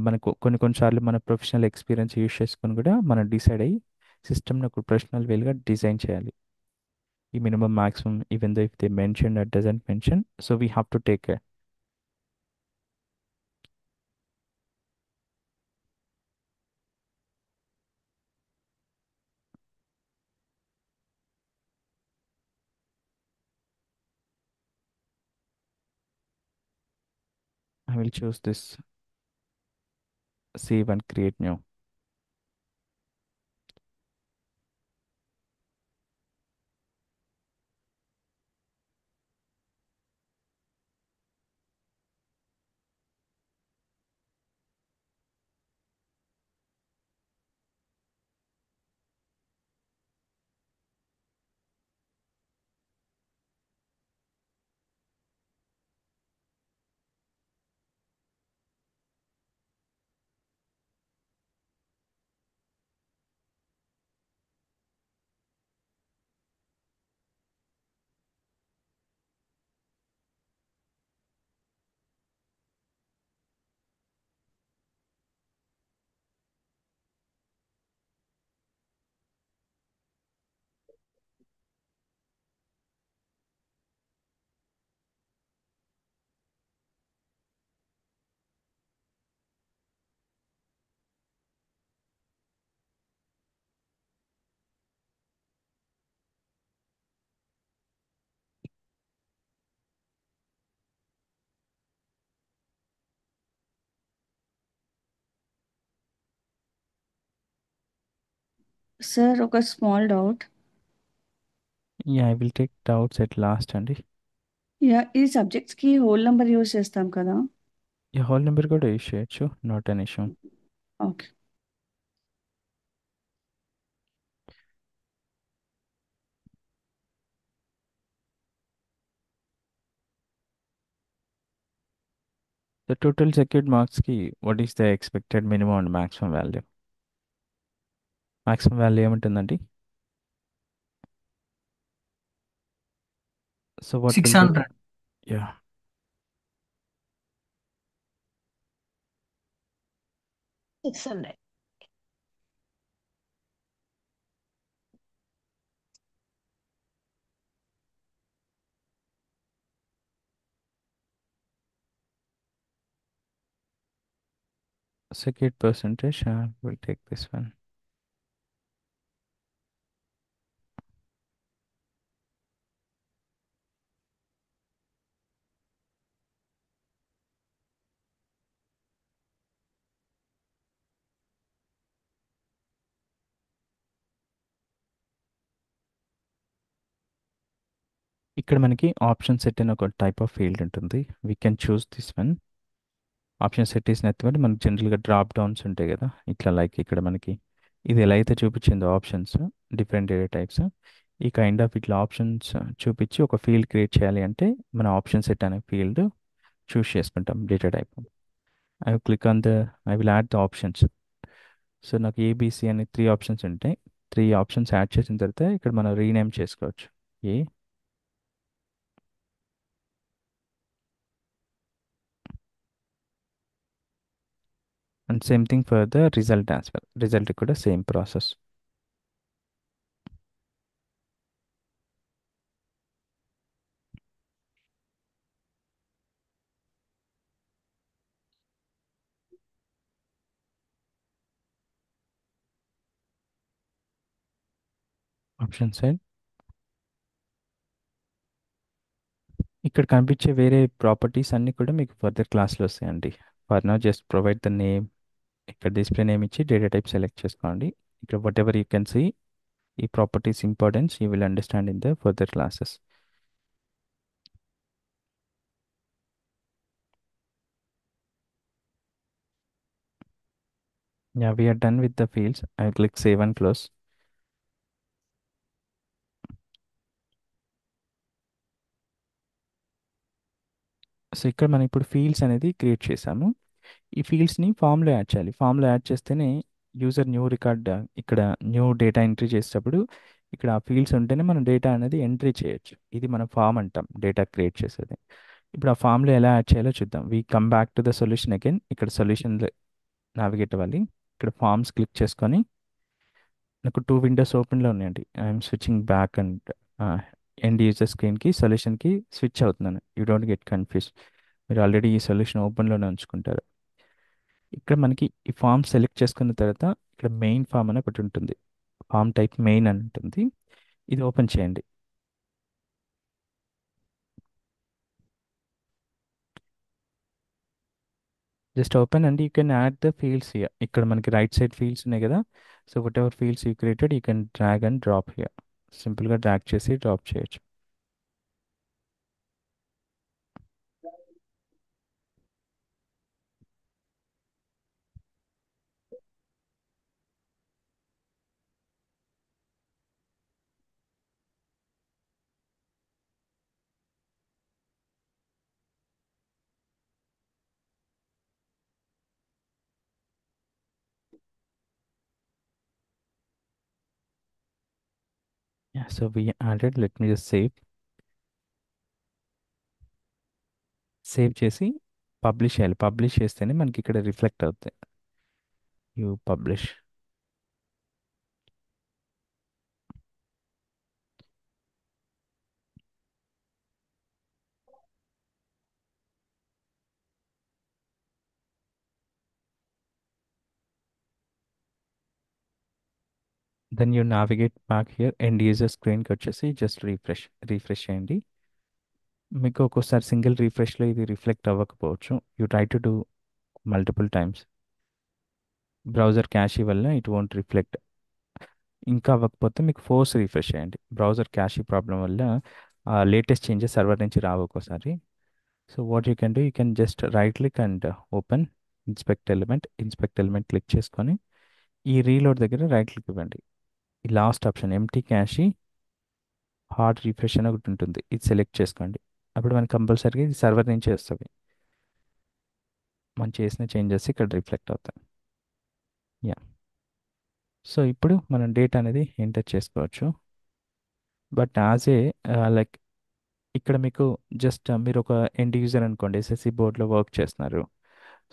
మనకు కొన్నిసార్లు మన ప్రొఫెషనల్ ఎక్స్పీరియన్స్ యూస్ చేసుకొని కూడా మనం డిసైడ్ అయ్యి సిస్టమ్ని ఒక ప్రొఫెషనల్ వేలుగా డిజైన్ చేయాలి. ఈ minimum maximum even though if they mention or doesn't mention, so we have to take care. I will choose this save and create new. Sir, ఒక small doubt. Yeah, I will take doubts at last అండి. Yeah, ఈ subjects కి whole number use చేస్తాం కదా. ఈ whole number కూడా use చేయొచ్చు, not an issue. Okay. The total secured marks ki what is the expected minimum and maximum value? Maximum value ఏముంటుందండి? So what will be the, 600. yeah, 600. secured percentage, we'll take this one. ఇక్కడ మనకి option set అని ఒక type of field ఉంటుంది. We can choose this one. Option set చేసిన తర్వాత మనకి జనరల్గా డ్రాప్ డౌన్స్ ఉంటాయి కదా, ఇట్లా లైక్ ఇక్కడ మనకి ఇది ఎలా అయితే చూపించిందో ఆప్షన్స్, డిఫరెంట్ డేటా టైప్స్. ఈ కైండ్ ఆఫ్ ఇట్లా ఆప్షన్స్ చూపించి ఒక ఫీల్డ్ క్రియేట్ చేయాలి అంటే మన ఆప్షన్ సెట్ అనే ఫీల్డ్ చూస్ చేసుకుంటాం data type. I click on the I will add the options. So నాకు ఏబిసి అనే 3 ఆప్షన్స్ ఉంటాయి. 3 ఆప్షన్స్ యాడ్ చేసిన తర్వాత ఇక్కడ మనం రీనేమ్ చేసుకోవచ్చు. ఏ and same thing for the result as well. Result కూడా సేమ్ ప్రాసెస్. ఆప్షన్ సైడ్ ఇక్కడ కనిపించే వేరే ప్రాపర్టీస్ అన్నీ కూడా మీకు ఫర్దర్ క్లాస్లో వస్తాయండి. For now just provide the name. ఇక్కడ డిస్ప్లే నేమ్ ఇచ్చి డేటా టైప్ సెలెక్ట్ చేసుకోండి. ఇక్కడ whatever you can see ఈ properties importance you will understand in the further classes. Yeah, we are done with the fields. I click save and close. So ఇక్కడ మనం ఇప్పుడు fields అనేది create చేసాము. ఈ ఫీల్డ్స్ని ఫామ్లో యాడ్ చేయాలి. ఫామ్లో యాడ్ చేస్తేనే యూజర్ న్యూ రికార్డ్ ఇక్కడ న్యూ డేటా ఎంట్రీ చేసేటప్పుడు ఇక్కడ ఆ ఫీల్డ్స్ ఉంటేనే మనం డేటా అనేది ఎంట్రీ చేయొచ్చు. ఇది మనం ఫామ్ అంటాం డేటా క్రియేట్ చేసేది. ఇప్పుడు ఆ ఫామ్లో ఎలా యాడ్ చేయాలో చూద్దాం. We come back to the solution again. ఇక్కడ సొల్యూషన్ నావిగేట్ అవ్వాలి. ఇక్కడ ఫామ్స్ క్లిక్ చేసుకొని నాకు 2 విండోస్ ఓపెన్లో ఉన్నాయండి. I'm switching back and end user స్క్రీన్కి సొల్యూషన్కి స్విచ్ అవుతున్నాను. You don't get confuse. మీరు ఆల్రెడీ ఈ సొల్యూషన్ ఓపెన్లోనే ఉంచుకుంటారు. ఇక్కడ మనకి ఈ ఫామ్ సెలెక్ట్ చేసుకున్న తర్వాత ఇక్కడ మెయిన్ ఫామ్ అని ఒకటి ఉంటుంది. ఫామ్ టైప్ మెయిన్ అని ఉంటుంది. ఇది ఓపెన్ చేయండి. Just open and you can add the fields here. ఇక్కడ మనకి రైట్ సైడ్ ఫీల్డ్స్ ఉన్నాయి కదా. So whatever fields you created you can drag and drop here. సింపుల్గా డ్రాగ్ చేసి డ్రాప్ చేయొచ్చు. Yeah, so we added. Let me just save. Save చేసి publish చేయాలి. Publish చేస్తేనే మనకి ఇక్కడ రిఫ్లెక్ట్ అవుతాయి. You publish. Then you navigate back here end user స్క్రీన్కి వచ్చేసి జస్ట్ రీఫ్రెష్ చేయండి. మీకు ఒక్కోసారి సింగిల్ రీఫ్రెష్లో ఇది రిఫ్లెక్ట్ అవ్వకపోవచ్చు. You try to do multiple times. Browser cache వల్ల ఇట్ వోంట్ రిఫ్లెక్ట్. ఇంకా అవ్వకపోతే మీకు ఫోర్స్ రిఫ్రెష్ చేయండి. బ్రౌజర్ క్యాషీ ప్రాబ్లం వల్ల లేటెస్ట్ చేంజెస్ సర్వర్ నుంచి రావు ఒక్కోసారి. So what you can do, you can just right click and open inspect element click చేసుకొని ఈ రీలోడ్ దగ్గర రైట్ క్లిక్ ఇవ్వండి. ఈ last option empty cache hard refresh అని ఒకటి ఉంటుంది. ఇది సెలెక్ట్ చేసుకోండి. అప్పుడు మనకి కంపల్సరీగా ఇది సర్వర్ నుంచి వస్తుంది. మనం చేసిన చేంజెస్ ఇక్కడ రిఫ్లెక్ట్ అవుతాయి. యా, సో ఇప్పుడు మనం డేటా అనేది ఎంటర్ చేసుకోవచ్చు. బట్ యాజ్ ఏ లైక్ ఇక్కడ మీకు జస్ట్ మీరు ఒక ఎండ్ యూజర్ అనుకోండి, ఎస్ఎస్సి బోర్డ్లో వర్క్ చేస్తున్నారు.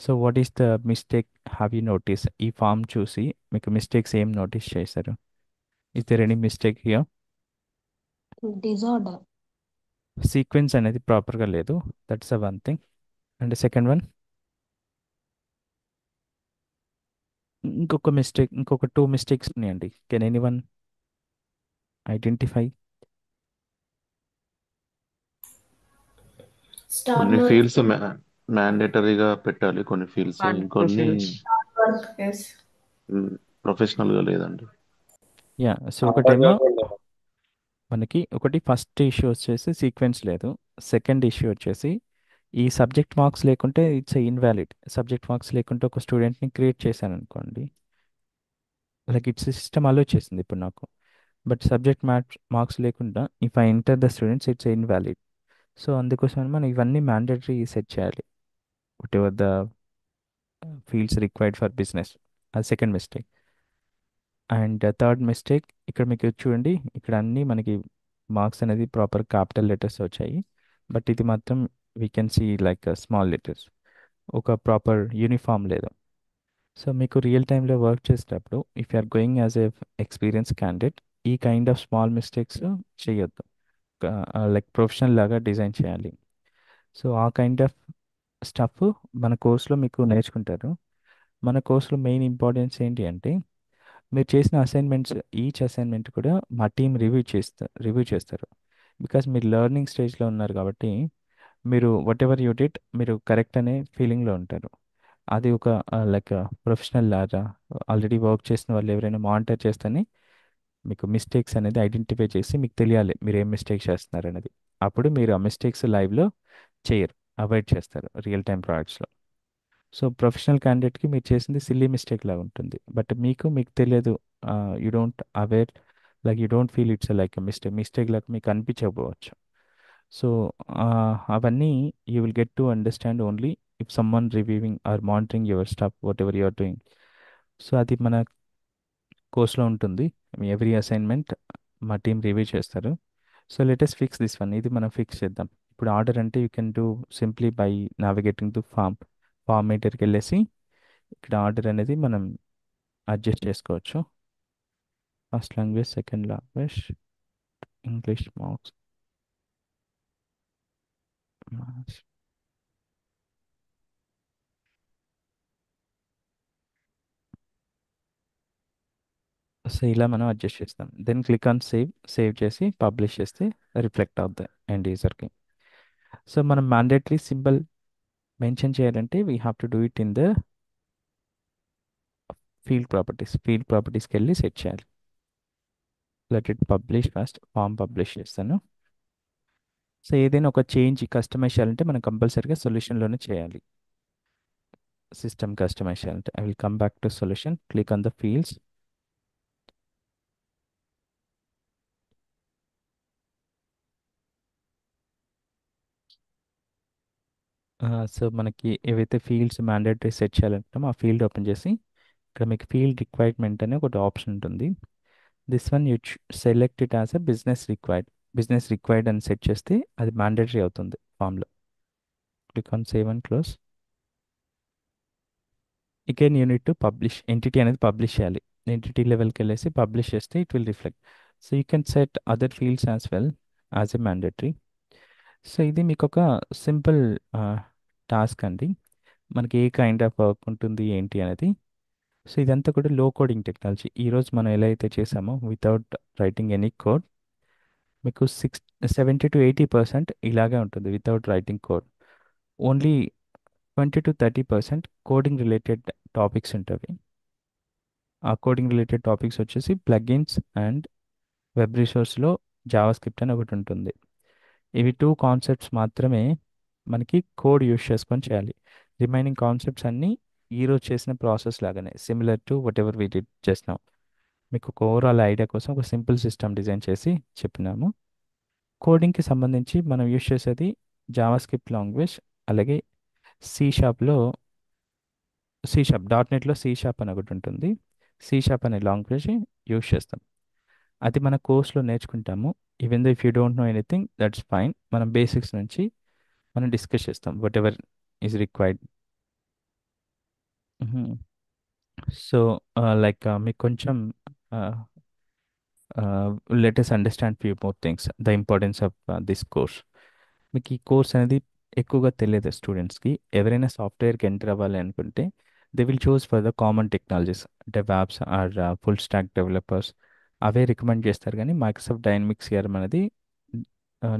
So what is the mistake have you notice? ఈ ఫామ్ చూసి మీకు మిస్టేక్స్ ఏం నోటీస్ చేశారు? Is there any mistake here? Disorder. Sequence అనేది ప్రాపర్గా లేదు. That's a one thing. And second one, ఇంకొక 2 మిస్టేక్స్ ఉన్నాయండి. Can anyone identify? Star కొన్ని mark. ఫీల్డ్స్ మ్యాండేటరీగా పెట్టాలి, కొన్ని ఫీల్డ్స్ ఇంకొన్ని Star mark. Yes. ప్రొఫెషనల్ గా లేదండి. యా, సో ఒకటేమో మనకి ఒకటి ఫస్ట్ ఇష్యూ వచ్చేసి సీక్వెన్స్ లేదు. సెకండ్ ఇష్యూ వచ్చేసి ఈ సబ్జెక్ట్ మార్క్స్ లేకుంటే ఇట్స్ ఇన్వాలిడ్. సబ్జెక్ట్ మార్క్స్ లేకుంటే ఒక స్టూడెంట్ని క్రియేట్ చేశాను అనుకోండి, లైక్ ఇట్స్ సిస్టమ్ అలో చేసింది ఇప్పుడు నాకు. బట్ సబ్జెక్ట్ మార్క్స్ లేకుండా if I enter the students it's invalid. So అందుకోసం మనం ఇవన్నీ మ్యాండేటరీ సెట్ చేయాలి, whatever the fields required for business. అది second mistake. And third mistake, ఇక్కడ మీకు చూడండి, ఇక్కడ అన్నీ మనకి మార్క్స్ అనేది ప్రాపర్ క్యాపిటల్ లెటర్స్ వచ్చాయి, బట్ ఇది మాత్రం we can see like small letters, ఒక ప్రాపర్ యూనిఫామ్ లేదు. సో మీకు రియల్ టైంలో వర్క్ చేసేటప్పుడు if you are going as a experience candidate, ఈ కైండ్ ఆఫ్ స్మాల్ మిస్టేక్స్ చేయొద్దు. లైక్ ప్రొఫెషనల్ లాగా డిజైన్ చేయాలి. సో ఆ కైండ్ ఆఫ్ స్టఫ్ మన కోర్సులో మీకు నేర్చుకుంటారు. మన కోర్సులో మెయిన్ ఇంపార్టెన్స్ ఏంటి అంటే, మీరు చేసిన అసైన్మెంట్స్, ఈచ్ అసైన్మెంట్ కూడా మా టీం రివ్యూ చేస్తారు. బికాస్ మీరు లెర్నింగ్ స్టేజ్లో ఉన్నారు కాబట్టి మీరు వాట్ ఎవర్ యూ డిడ్ మీరు కరెక్ట్ అనే ఫీలింగ్లో ఉంటారు. అది ఒక లైక్ ప్రొఫెషనల్ లాగా ఆల్రెడీ వర్క్ చేసిన వాళ్ళు ఎవరైనా మానిటర్ చేస్తేనే మీకు మిస్టేక్స్ అనేది ఐడెంటిఫై చేసి మీకు తెలియాలి మీరు ఏం మిస్టేక్ చేస్తున్నారు అనేది. అప్పుడు మీరు ఆ మిస్టేక్స్ లైవ్లో చేయరు, అవాయిడ్ చేస్తారు రియల్ టైం ప్రాజెక్ట్స్లో. సో ప్రొఫెషనల్ క్యాండిడేట్కి మీరు చేసింది సిల్లీ మిస్టేక్ లాగా ఉంటుంది, బట్ మీకు తెలియదు, you don't aware, like you don't feel it's like mistake లాగా మీకు అనిపించకపోవచ్చు. సో అవన్నీ you will get to understand only if someone reviewing or monitoring your staff whatever you are doing. So అది మన కోర్స్లో ఉంటుంది. ఎవ్రీ అసైన్మెంట్ మా team review చేస్తారు. So latest fix this one, ఇది మనం ఫిక్స్ చేద్దాం. ఇప్పుడు ఆర్డర్ అంటే you can do simply by navigating to ఫార్మేటర్కి వెళ్ళేసి ఇక్కడ ఆర్డర్ అనేది మనం అడ్జస్ట్ చేసుకోవచ్చు. First language, second language, English, marks. So ఇలా మనం అడ్జస్ట్ చేస్తాం. దెన్ క్లిక్ ఆన్ సేవ్ చేసి పబ్లిష్ చేస్తే రిఫ్లెక్ట్ అవుతాయి ఎండ్ యూజర్కి. సో మనం మ్యాండేటరీ సింబల్ మెన్షన్ చేయాలంటే we have to do it in the field ప్రాపర్టీస్కి వెళ్ళి సెట్ చేయాలి. Let it publish, first form publish చేస్తాను. సో ఏదైనా ఒక చేంజ్ కస్టమైజ్ చేయాలంటే మనం కంపల్సరీగా సొల్యూషన్లోనే చేయాలి. సిస్టమ్ కస్టమైజ్ చేయాలంటే I will come back to solution, click on the fields. So మనకి ఏవైతే ఫీల్డ్స్ మ్యాండేటరీ సెట్ చేయాలంటామో ఆ ఫీల్డ్ ఓపెన్ చేసి ఇక్కడ మీకు ఫీల్డ్ రిక్వైర్మెంట్ అనే ఒకటి ఆప్షన్ ఉంటుంది. This one you select it as a business required అని సెట్ చేస్తే అది మ్యాండేటరీ అవుతుంది ఫామ్లో. Click on save and close. Again unit to publish, entity అనేది పబ్లిష్ చేయాలి. ఎంటిటీ లెవెల్కి వెళ్ళేసి పబ్లిష్ చేస్తే it will reflect. So you can set other fields as well as a mandatory. So ఇది మీకు ఒక సింపుల్ టాస్క్ అండి, మనకి ఏ కైండ్ ఆఫ్ వర్క్ ఉంటుంది ఏంటి అనేది. సో ఇదంతా కూడా లో కోడింగ్ టెక్నాలజీ. ఈరోజు మనం ఎలా అయితే చేసామో వితౌట్ రైటింగ్ ఎనీ కోడ్, మీకు 70 to 80% ఇలాగే ఉంటుంది without writing code. Only 20 to 30% coding related topics ఉంటాయి. ఆ కోడింగ్ రిలేటెడ్ టాపిక్స్ వచ్చేసి ప్లగిన్స్ అండ్ వెబ్ రిసోర్స్లో జావా స్క్రిప్ట్ అని ఒకటి ఉంటుంది. ఇవి టూ కాన్సెప్ట్స్ మాత్రమే మనకి కోడ్ యూస్ చేసుకొని చేయాలి. రిమైనింగ్ కాన్సెప్ట్స్ అన్నీ ఈరోజు చేసిన ప్రాసెస్ లాగానే similar to what ever we did చేసినాం. మీకు ఒక ఓవరాల్ ఐడియా కోసం ఒక సింపుల్ సిస్టమ్ డిజైన్ చేసి చెప్పినాము. కోడింగ్కి సంబంధించి మనం యూస్ చేసేది జావా స్క్రిప్ట్ లాంగ్వేజ్, అలాగే సి షాప్లో డాట్ నెట్లో సి షాప్ అని ఒకటి ఉంటుంది. సి షాప్ అనే లాంగ్వేజ్ యూస్ చేస్తాం. అది మన కోర్స్లో నేర్చుకుంటాము. Even though if you don't know anything that's fine, మనం బేసిక్స్ నుంచి మనం డిస్కస్ చేస్తాం what ever is required. So like మీకు కొంచెం let us understand few more things, the importance of this course. మీకు ఈ కోర్స్ అనేది ఎక్కువగా తెలియదు స్టూడెంట్స్కి. ఎవరైనా సాఫ్ట్వేర్కి ఎంటర్ అవ్వాలి అనుకుంటే they will choose for the common technologies, DevOps or full stack developers, అవే రికమెండ్ చేస్తారు. కానీ మైక్రోసాఫ్ట్ డైనమిక్స్ సిఆర్ఎం అనేది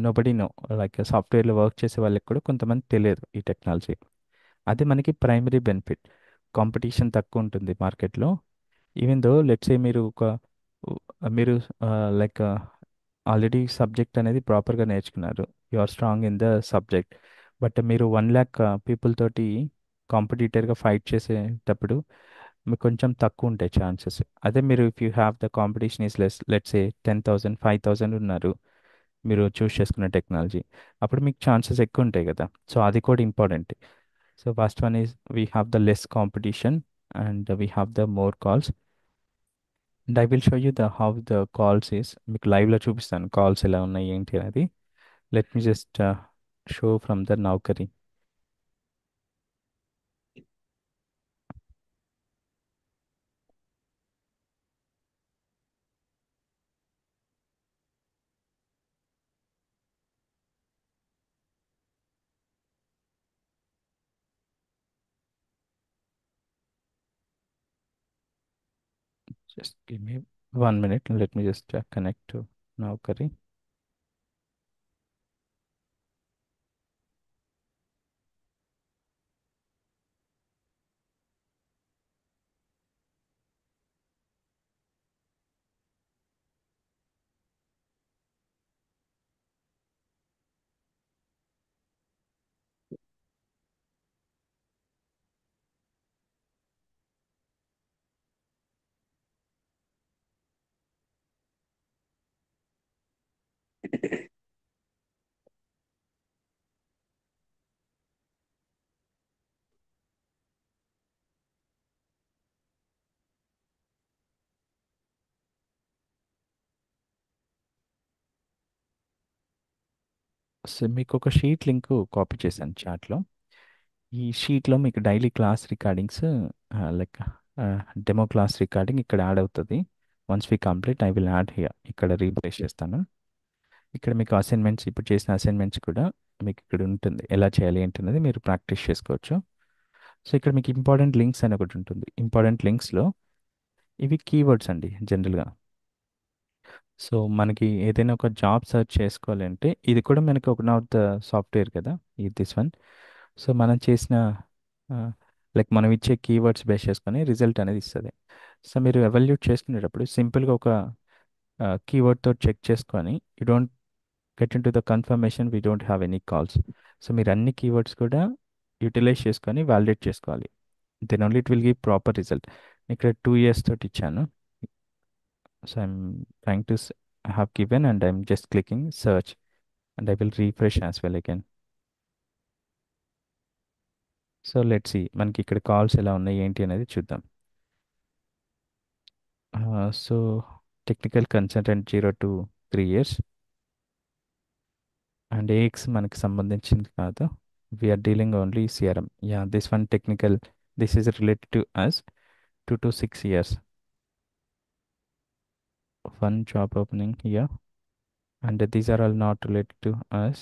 నోబడీ నో, లైక్ సాఫ్ట్వేర్లో వర్క్ చేసే వాళ్ళకి కూడా కొంతమంది తెలియదు ఈ టెక్నాలజీ. అది మనకి ప్రైమరీ బెనిఫిట్. కాంపిటీషన్ తక్కువ ఉంటుంది మార్కెట్లో. ఈవెన్ దో లెట్స్ ఏ మీరు లైక్ ఆల్రెడీ సబ్జెక్ట్ అనేది ప్రాపర్గా నేర్చుకున్నారు, you are strong in the subject, but మీరు 1 lakh పీపుల్ తోటి కాంపిటీటర్గా ఫైట్ చేసేటప్పుడు మీకు కొంచెం తక్కువ ఉంటాయి ఛాన్సెస్. అదే మీరు if you have the competition is less, let's a 10,000 5,000 ఉన్నారు మీరు చూస్ చేసుకున్న టెక్నాలజీ, అప్పుడు మీకు ఛాన్సెస్ ఎక్కువ ఉంటాయి కదా. సో అది కూడా important. So first one is we have the less competition and we have the more calls. And I will show you the how the calls is. మీకు లైవ్లో చూపిస్తాను కాల్స్ ఎలా ఉన్నాయి ఏంటి అనేది. Let me just show from the Naukri. Just give me 1 minute. Let me just connect to Naukari. So మీకు ఒక sheet link copy చేశాను చాట్లో. ఈ షీట్లో మీకు daily class recordings, like demo class recording ఇక్కడ యాడ్ అవుతుంది. Once we complete I will add here. ఇక్కడ రీప్లేస్ చేస్తాను. ఇక్కడ మీకు అసైన్మెంట్స్, ఇప్పుడు చేసిన అసైన్మెంట్స్ కూడా మీకు ఇక్కడ ఉంటుంది. ఎలా చేయాలి ఏంటనేది మీరు ప్రాక్టీస్ చేసుకోవచ్చు. సో ఇక్కడ మీకు ఇంపార్టెంట్ లింక్స్ అని ఒకటి ఉంటుంది. ఇంపార్టెంట్ లింక్స్లో ఇవి కీవర్డ్స్ అండి జనరల్గా. సో మనకి ఏదైనా ఒక జాబ్ సెర్చ్ చేసుకోవాలంటే ఇది కూడా మనకి ఒక ఆఫ్ ద సాఫ్ట్వేర్ కదా, ఈ దిస్ వన్. సో మనం చేసిన లైక్ మనం ఇచ్చే కీవర్డ్స్ బేస్ చేసుకొని రిజల్ట్ అనేది ఇస్తుంది. సో మీరు ఎవాల్యూట్ చేసుకునేటప్పుడు సింపుల్గా ఒక కీవర్డ్తో చెక్ చేసుకొని you don't get in to the confirmation we don't have any calls. So మీరు అన్ని కీవర్డ్స్ కూడా యూటిలైజ్ చేసుకొని వ్యాలిడేట్ చేసుకోవాలి. Then only it will give proper result. ఇక్కడ 2 years తోటి ఇచ్చాను. So I'm trying to, I have given and I'm just clicking search and I will refresh as well again. So let's see మనకి ఇక్కడ calls ఎలా ఉన్నాయి ఏంటి అనేది చూద్దాం. So technical consultant 0 to 3 years and AX మనకి సంబంధించింది కాదు. We're dealing only CRM. Yeah this one technical, this is related to us 2 to 6 years. One job opening here and these are all not related to us.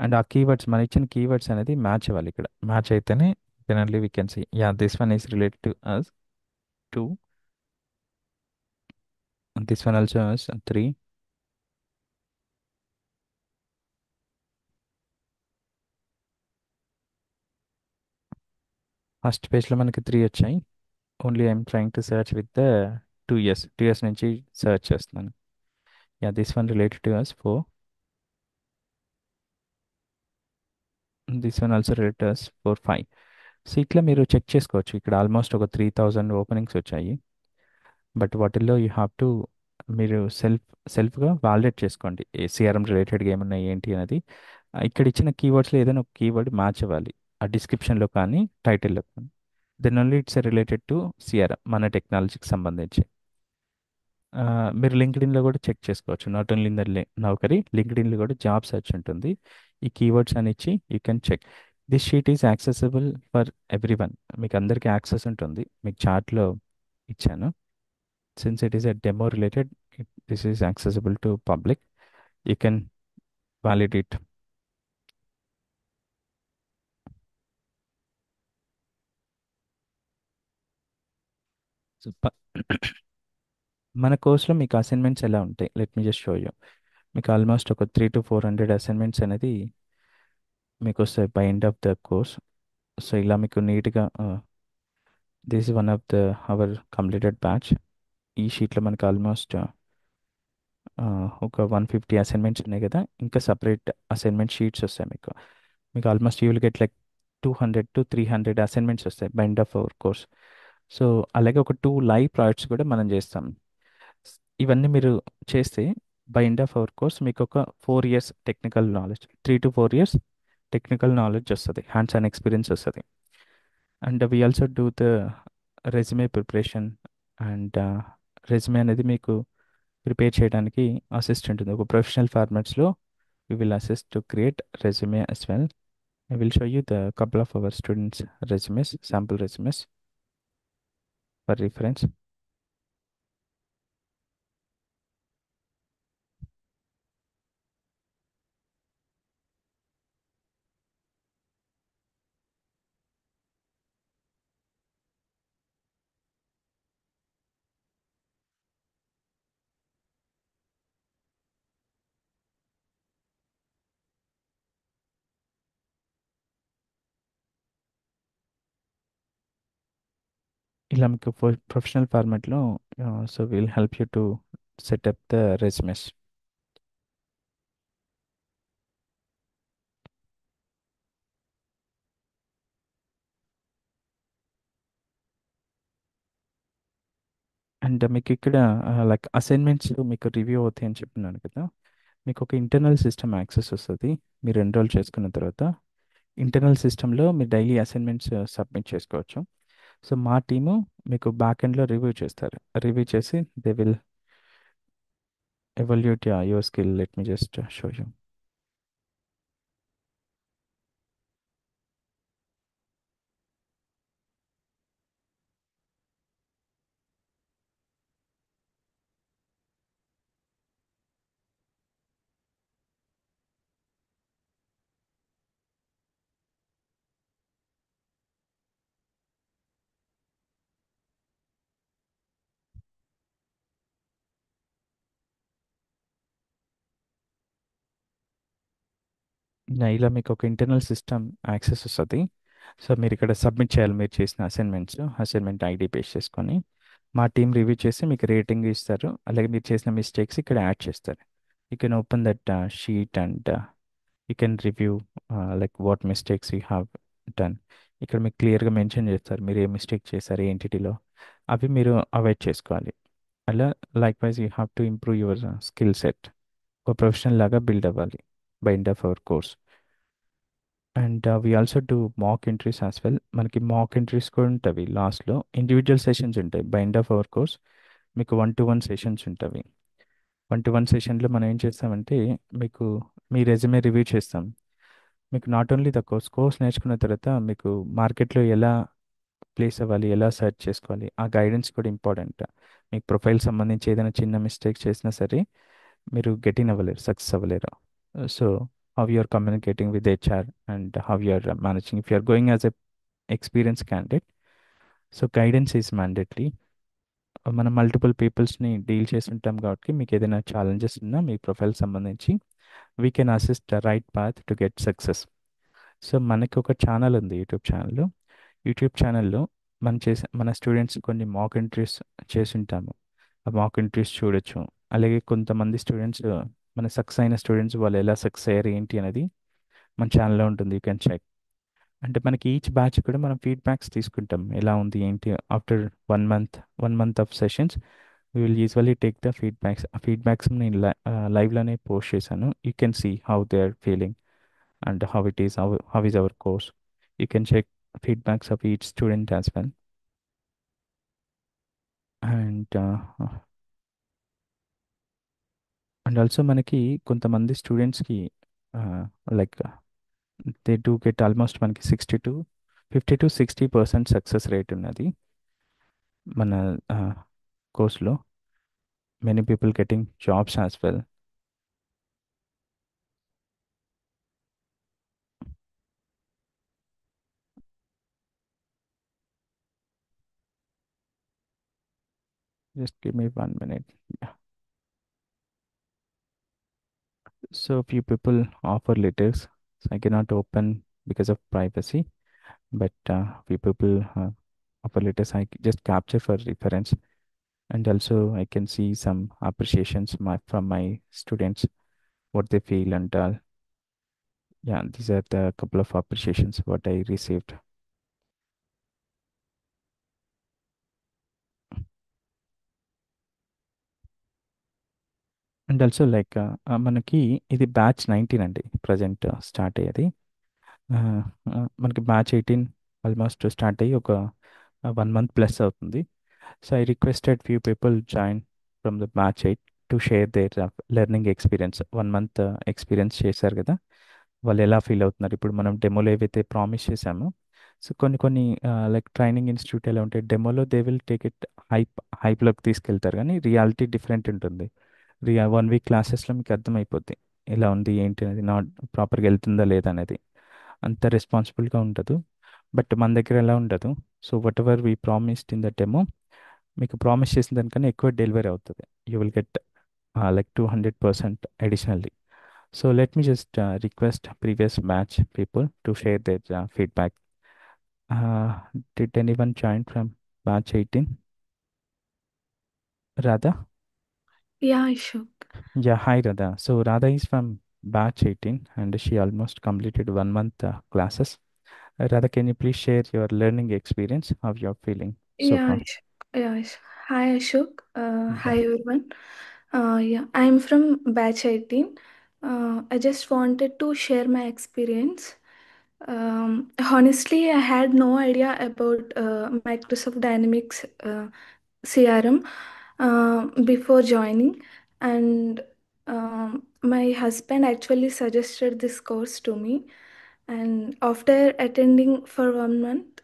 And ఆ keywords మన ఇచ్చిన కీవర్డ్స్ అనేది match అవ్వాలి. ఇక్కడ మ్యాచ్ అయితేనే then only we can see yeah this one is related to us 2, this one also us 3. First పేజ్లో మనకి 3 వచ్చాయి. Only I'm trying to search with the 2 years నుంచి సర్చ్ చేస్తున్నాను. Yeah this one related to us 4, this one also related to us 4, 5. So ఇట్లా మీరు check చేసుకోవచ్చు. ఇక్కడ almost ఒక 3,000 ఓపెనింగ్స్ వచ్చాయి. బట్ వాటిల్లో యూ హ్యావ్ టు, మీరు సెల్ఫ్గా వాలిడేట్ చేసుకోండి ఏ సిఆర్ఎం రిలేటెడ్గా ఏమున్నాయి ఏంటి అనేది. ఇక్కడ ఇచ్చిన కీవర్డ్స్లో ఏదైనా ఒక కీవర్డ్ మ్యాచ్ అవ్వాలి ఆ డిస్క్రిప్షన్లో కానీ టైటిల్లో కానీ. Then only it's related to CRM మన టెక్నాలజీకి సంబంధించి. మీరు లింక్డ్ఇన్లో కూడా చెక్ చేసుకోవచ్చు. Not only in the Naukri, లింక్డ్ఇన్లో కూడా జాబ్ సెర్చ్ ఉంటుంది. ఈ కీవర్డ్స్ అని ఇచ్చి you can check. This sheet is accessible for everyone. మీకు అందరికీ యాక్సెస్ ఉంటుంది. మీకు చార్ట్లో ఇచ్చాను. Since it is a demo related, this is accessible to public. You can validate. So, మన కోర్సులో మీకు అసైన్మెంట్స్ ఎలా ఉంటాయి let me just show you. మీకు ఆల్మోస్ట్ ఒక 300 to 400 అసైన్మెంట్స్ అనేది మీకు వస్తాయి by end of the course. So ఇలా మీకు నీట్గా this is one of the our completed batch. ఈ షీట్లో మనకి ఆల్మోస్ట్ ఒక 150 అసైన్మెంట్స్ ఉన్నాయి కదా. ఇంకా సపరేట్ అసైన్మెంట్ షీట్స్ వస్తాయి మీకు. మీకు almost you will get like 200 to 300 assignments వస్తాయి by end of our course. So అలాగే ఒక 2 లైవ్ ప్రాజెక్ట్స్ కూడా మనం చేస్తాం. ఇవన్నీ మీరు చేస్తే by end of our course మీకు ఒక 4 years technical knowledge, 3 to 4 years technical knowledge వస్తుంది, హ్యాండ్స్ ఆన్ ఎక్స్పీరియన్స్ వస్తుంది. And we also do the resume preparation. And resume అనేది మీకు ప్రిపేర్ చేయడానికి అసిస్ట్ ఉంటుంది. ఒక professional ఫార్మాట్స్లో we will assist to create resume as well. I will show you the couple of our students' resumes, sample resumes for reference. ఇలా మీకు professional ఫార్మాట్లో so will help you to set up the resumes. And మీకు ఇక్కడ like assignments మీకు review అవుతాయి అని చెప్పినాను కదా. మీకు ఒక ఇంటర్నల్ సిస్టమ్ యాక్సెస్ వస్తుంది మీరు ఎన్రోల్ చేసుకున్న తర్వాత. ఇంటర్నల్ సిస్టంలో మీరు డైలీ అసైన్మెంట్స్ సబ్మిట్ చేసుకోవచ్చు. సో మా టీము మీకు బ్యాక్ ఎండ్లో రివ్యూ చేస్తారు. రివ్యూ చేసి they will evaluate your skill. Let me just show you. ఇలా మీకు ఒక ఇంటర్నల్ సిస్టమ్ యాక్సెస్ వస్తుంది. సో మీరు ఇక్కడ సబ్మిట్ చేయాలి మీరు చేసిన అసైన్మెంట్స్, అసైన్మెంట్ ఐడి పేస్ట్ చేసుకొని మా టీం రివ్యూ చేసి మీకు రేటింగ్ ఇస్తారు. అలాగే మీరు చేసిన మిస్టేక్స్ ఇక్కడ యాడ్ చేస్తారు. You can open that sheet and you can review like what mistakes you have done. ఇక్కడ మీకు క్లియర్గా మెన్షన్ చేస్తారు మీరు ఏ మిస్టేక్ చేశారు ఏ ఎంటిటీలో, అవి మీరు అవాయిడ్ చేసుకోవాలి. అలా like wise you have to improve your skill set. ఒక ప్రొఫెషనల్ లాగా బిల్డ్ అవ్వాలి by end of our course. And we also do mock entries as well. మనకి మాక్ ఎంట్రీస్ కూడా ఉంటుంది లాస్ట్లో. ఇండివిజువల్ సెషన్స్ ఉంటాయి by end of our course. మీకు 1-to-1 sessions ఉంటాయి. 1-to-1 సెషన్లో మనం ఏం చేస్తామంటే మీకు మీ రెజ్యూమే రివ్యూ చేస్తాం. మీకు నాట్ ఓన్లీ ద కోర్స్ నేర్చుకున్న తర్వాత మీకు మార్కెట్లో ఎలా ప్లేస్ అవ్వాలి, ఎలా సెర్చ్ చేసుకోవాలి, ఆ గైడెన్స్ కూడా ఇంపార్టెంట్. మీకు ప్రొఫైల్ సంబంధించి ఏదైనా చిన్న మిస్టేక్ చేసినా సరే మీరు గెట్ ఇన్ అవ్వలేరు, సక్సెస్ అవ్వలేరు. So how you are communicating with HR and how you are managing if you are going as a experience candidate. So guidance is mandatory. మనం మల్టిపుల్ పీపుల్స్ని డీల్ చేసి ఉంటాం కాబట్టి మీకు ఏదైనా ఛాలెంజెస్ ఉన్నా మీ ప్రొఫైల్ సంబంధించి we can assist the right path to get success. So మనకి ఒక ఛానల్ ఉంది యూట్యూబ్ ఛానల్. యూట్యూబ్ ఛానల్లో మన స్టూడెంట్స్ కొన్ని మాక్ ఎంట్రీస్ చేసి ఉంటాము. ఆ మాక్ ఎంట్రీస్ చూడొచ్చు. అలాగే కొంతమంది స్టూడెంట్స్ మన సక్సెస్ అయిన స్టూడెంట్స్ వాళ్ళు ఎలా సక్సెస్ అయ్యారు ఏంటి అనేది మన ఛానల్లో ఉంటుంది, యూ కెన్ చెక్. అంటే మనకి ఈచ్ బ్యాచ్ కూడా మనం ఫీడ్బ్యాక్స్ తీసుకుంటాం ఎలా ఉంది ఏంటి. After 1 month of sessions we will usually take the feedbacks. ఆ ఫీడ్బ్యాక్స్ నేను లైవ్లోనే పోస్ట్ చేశాను. You can see how they are feeling and how it is, how is our course. You can check feedbacks of each student as well. And and also మనకి కొంతమంది స్టూడెంట్స్కి like they do get almost మనకి 50 to 60% success rate ఉన్నది మన కోర్స్లో. Many people getting jobs as well. Just give me 1 minute. Yeah. So few people offer letters. So I cannot open because of privacy. But few people offer letters. I just capture for reference. And also I can see some appreciations from my students, what they feel and all. Yeah, these are the couple of appreciations what I received. And also like మనకి ఇది batch 19 అండి present start అయ్యేది. మనకి batch 18 almost start అయ్యి ఒక 1 month plus అవుతుంది. So I requested few people join from the batch 8 to share their learning experience. 1 month experience చేశారు కదా, వాళ్ళు ఎలా ఫీల్ అవుతున్నారు. ఇప్పుడు మనం డెమోలో ఏవైతే ప్రామిస్ చేశామో, సో కొన్ని కొన్ని లైక్ ట్రైనింగ్ ఇన్స్టిట్యూట్ ఎలా ఉంటాయి, డెమోలో దే విల్ టేక్ ఇట్ హైప్లోకి తీసుకెళ్తారు, కానీ రియాలిటీ డిఫరెంట్ ఉంటుంది. 1 వీక్ క్లాసెస్లో మీకు అర్థమైపోద్ది ఎలా ఉంది ఏంటి అనేది, నాట్ ప్రాపర్గా వెళ్తుందా లేదా అనేది. అంత రెస్పాన్సిబుల్గా ఉండదు. బట్ మన దగ్గర ఎలా ఉండదు. So whatever we promised in the demo, మీకు ప్రామిస్ చేసిన దానికన్నా ఎక్కువ డెలివరీ అవుతుంది. You will get like 200% additionally. So let me just request previous batch people to share their feedback. Uh, did anyone join from batch 18? Radha? Yeah, Ashok. Yeah, hi Radha. So Radha is from batch 18 and she almost completed 1 month classes. Radha, can you please share your learning experience, how you're feeling so Yeah, far? Ashok. Yeah, Hi, Ashok. Hi, Yeah. everyone. Yeah, I'm from batch 18. I just wanted to share my experience. Honestly, I had no idea about Microsoft Dynamics CRM before joining, and my husband actually suggested this course to me. And after attending for 1 month,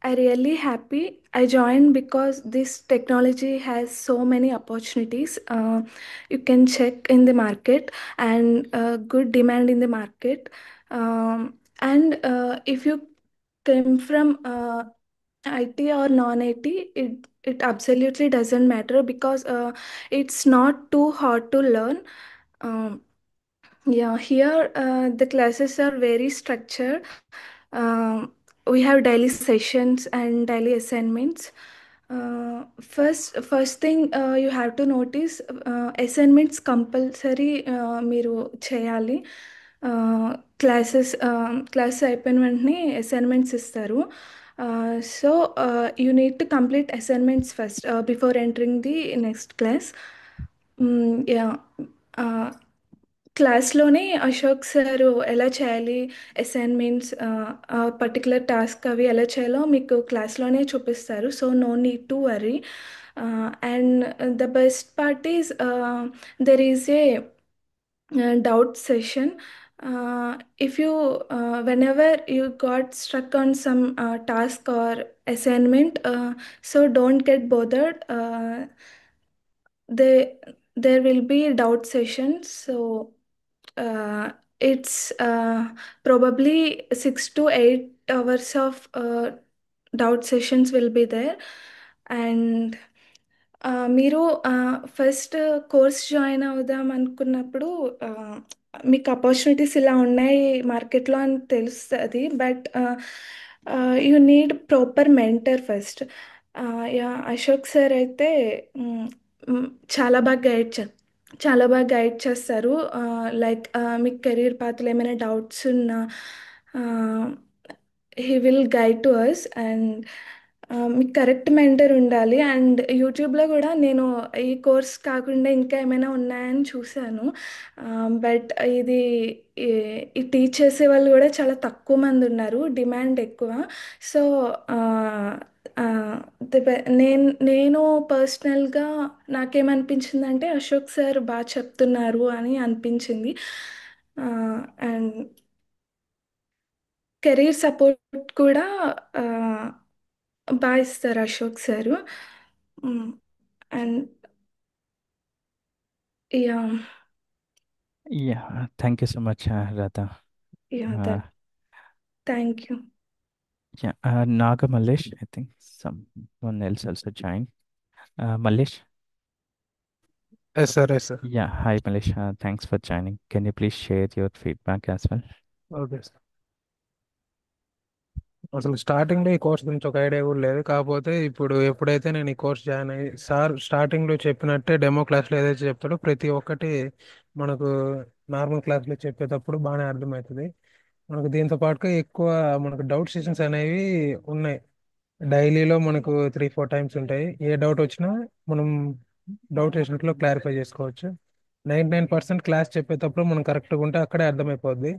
I really happy I joined because this technology has so many opportunities. You can check in the market and good demand in the market. And if you came from IT or non-IT, it absolutely doesn't matter because it's not too hard to learn. Um, yeah, here the classes are very structured. We have daily sessions and daily assignments. First thing you have to notice, assignments compulsory మీరు చేయాలి. Class అయిపోయిన వెంటనే assignments ఇస్తారు. So you need to complete assignments first before entering the next class. Yeah క్లాస్లోనే Ashok sir ఎలా చేయాలి assignments, particular task అవి ఎలా చేయాలో మీకు క్లాస్లోనే చూపిస్తారు. So no need to worry. And the best part is there is a doubt session. If you whenever you got stuck on some task or assignment, so don't get bothered. They There will be doubt sessions. So it's probably 6 to 8 hours of doubt sessions will be there. And మీరు first course join అవుదాం అనుకున్నప్పుడు మీకు opportunities ఇలా ఉన్నాయి మార్కెట్లో అని తెలుస్తుంది. But you need proper mentor first. Yeah Ashok sir అయితే మ్, మ్, చాలా బాగా చాలా బాగా గైడ్ చేస్తారు. లైక్ మీకు కెరీర్ పాత్రలో ఏమైనా డౌట్స్ ఉన్నా he will guide to us. And మీకు కరెక్ట్ మెంటర్ ఉండాలి. అండ్ యూట్యూబ్లో కూడా నేను ఈ కోర్స్ కాకుండా ఇంకా ఏమైనా ఉన్నాయని చూశాను. బట్ ఈ టీచ్ చేసే వాళ్ళు కూడా చాలా తక్కువ మంది ఉన్నారు, డిమాండ్ ఎక్కువ. సో నేను పర్సనల్గా నాకేమనిపించిందంటే అశోక్ సార్ బాగా చెప్తున్నారు అని అనిపించింది. అండ్ కెరీర్ సపోర్ట్ కూడా బాగా ఇస్తారు Ashok sir. And yeah Yeah, thank you so much, Radha. Yeah Uh, that thank you. yeah, Naga Malesh, I think someone else also joined. Malesh? Yes, sir. Yes, sir. Yeah, hi Malesh. Thanks for joining. Can you please share your feedback as well? Okay sir. అసలు స్టార్టింగ్లో ఈ course గురించి ఒక idea కూడా లేదు. కాకపోతే ఇప్పుడు ఎప్పుడైతే నేను ఈ కోర్స్ జాయిన్ అయ్యి సార్ స్టార్టింగ్లో చెప్పినట్టే డెమో క్లాస్లో ఏదైతే చెప్తాడో ప్రతి ఒక్కటి మనకు నార్మల్ క్లాస్లో చెప్పేటప్పుడు బాగానే అర్థమవుతుంది. మనకు దీంతో పాటుగా ఎక్కువ మనకు డౌట్ సెషన్స్ అనేవి ఉన్నాయి. డైలీలో మనకు 3-4 టైమ్స్ ఉంటాయి. ఏ డౌట్ వచ్చినా మనం డౌట్ సెషన్స్ లో క్లారిఫై చేసుకోవచ్చు. 99% క్లాస్ చెప్పేటప్పుడు మనం కరెక్ట్గా ఉంటే అక్కడే అర్థమైపోద్ది.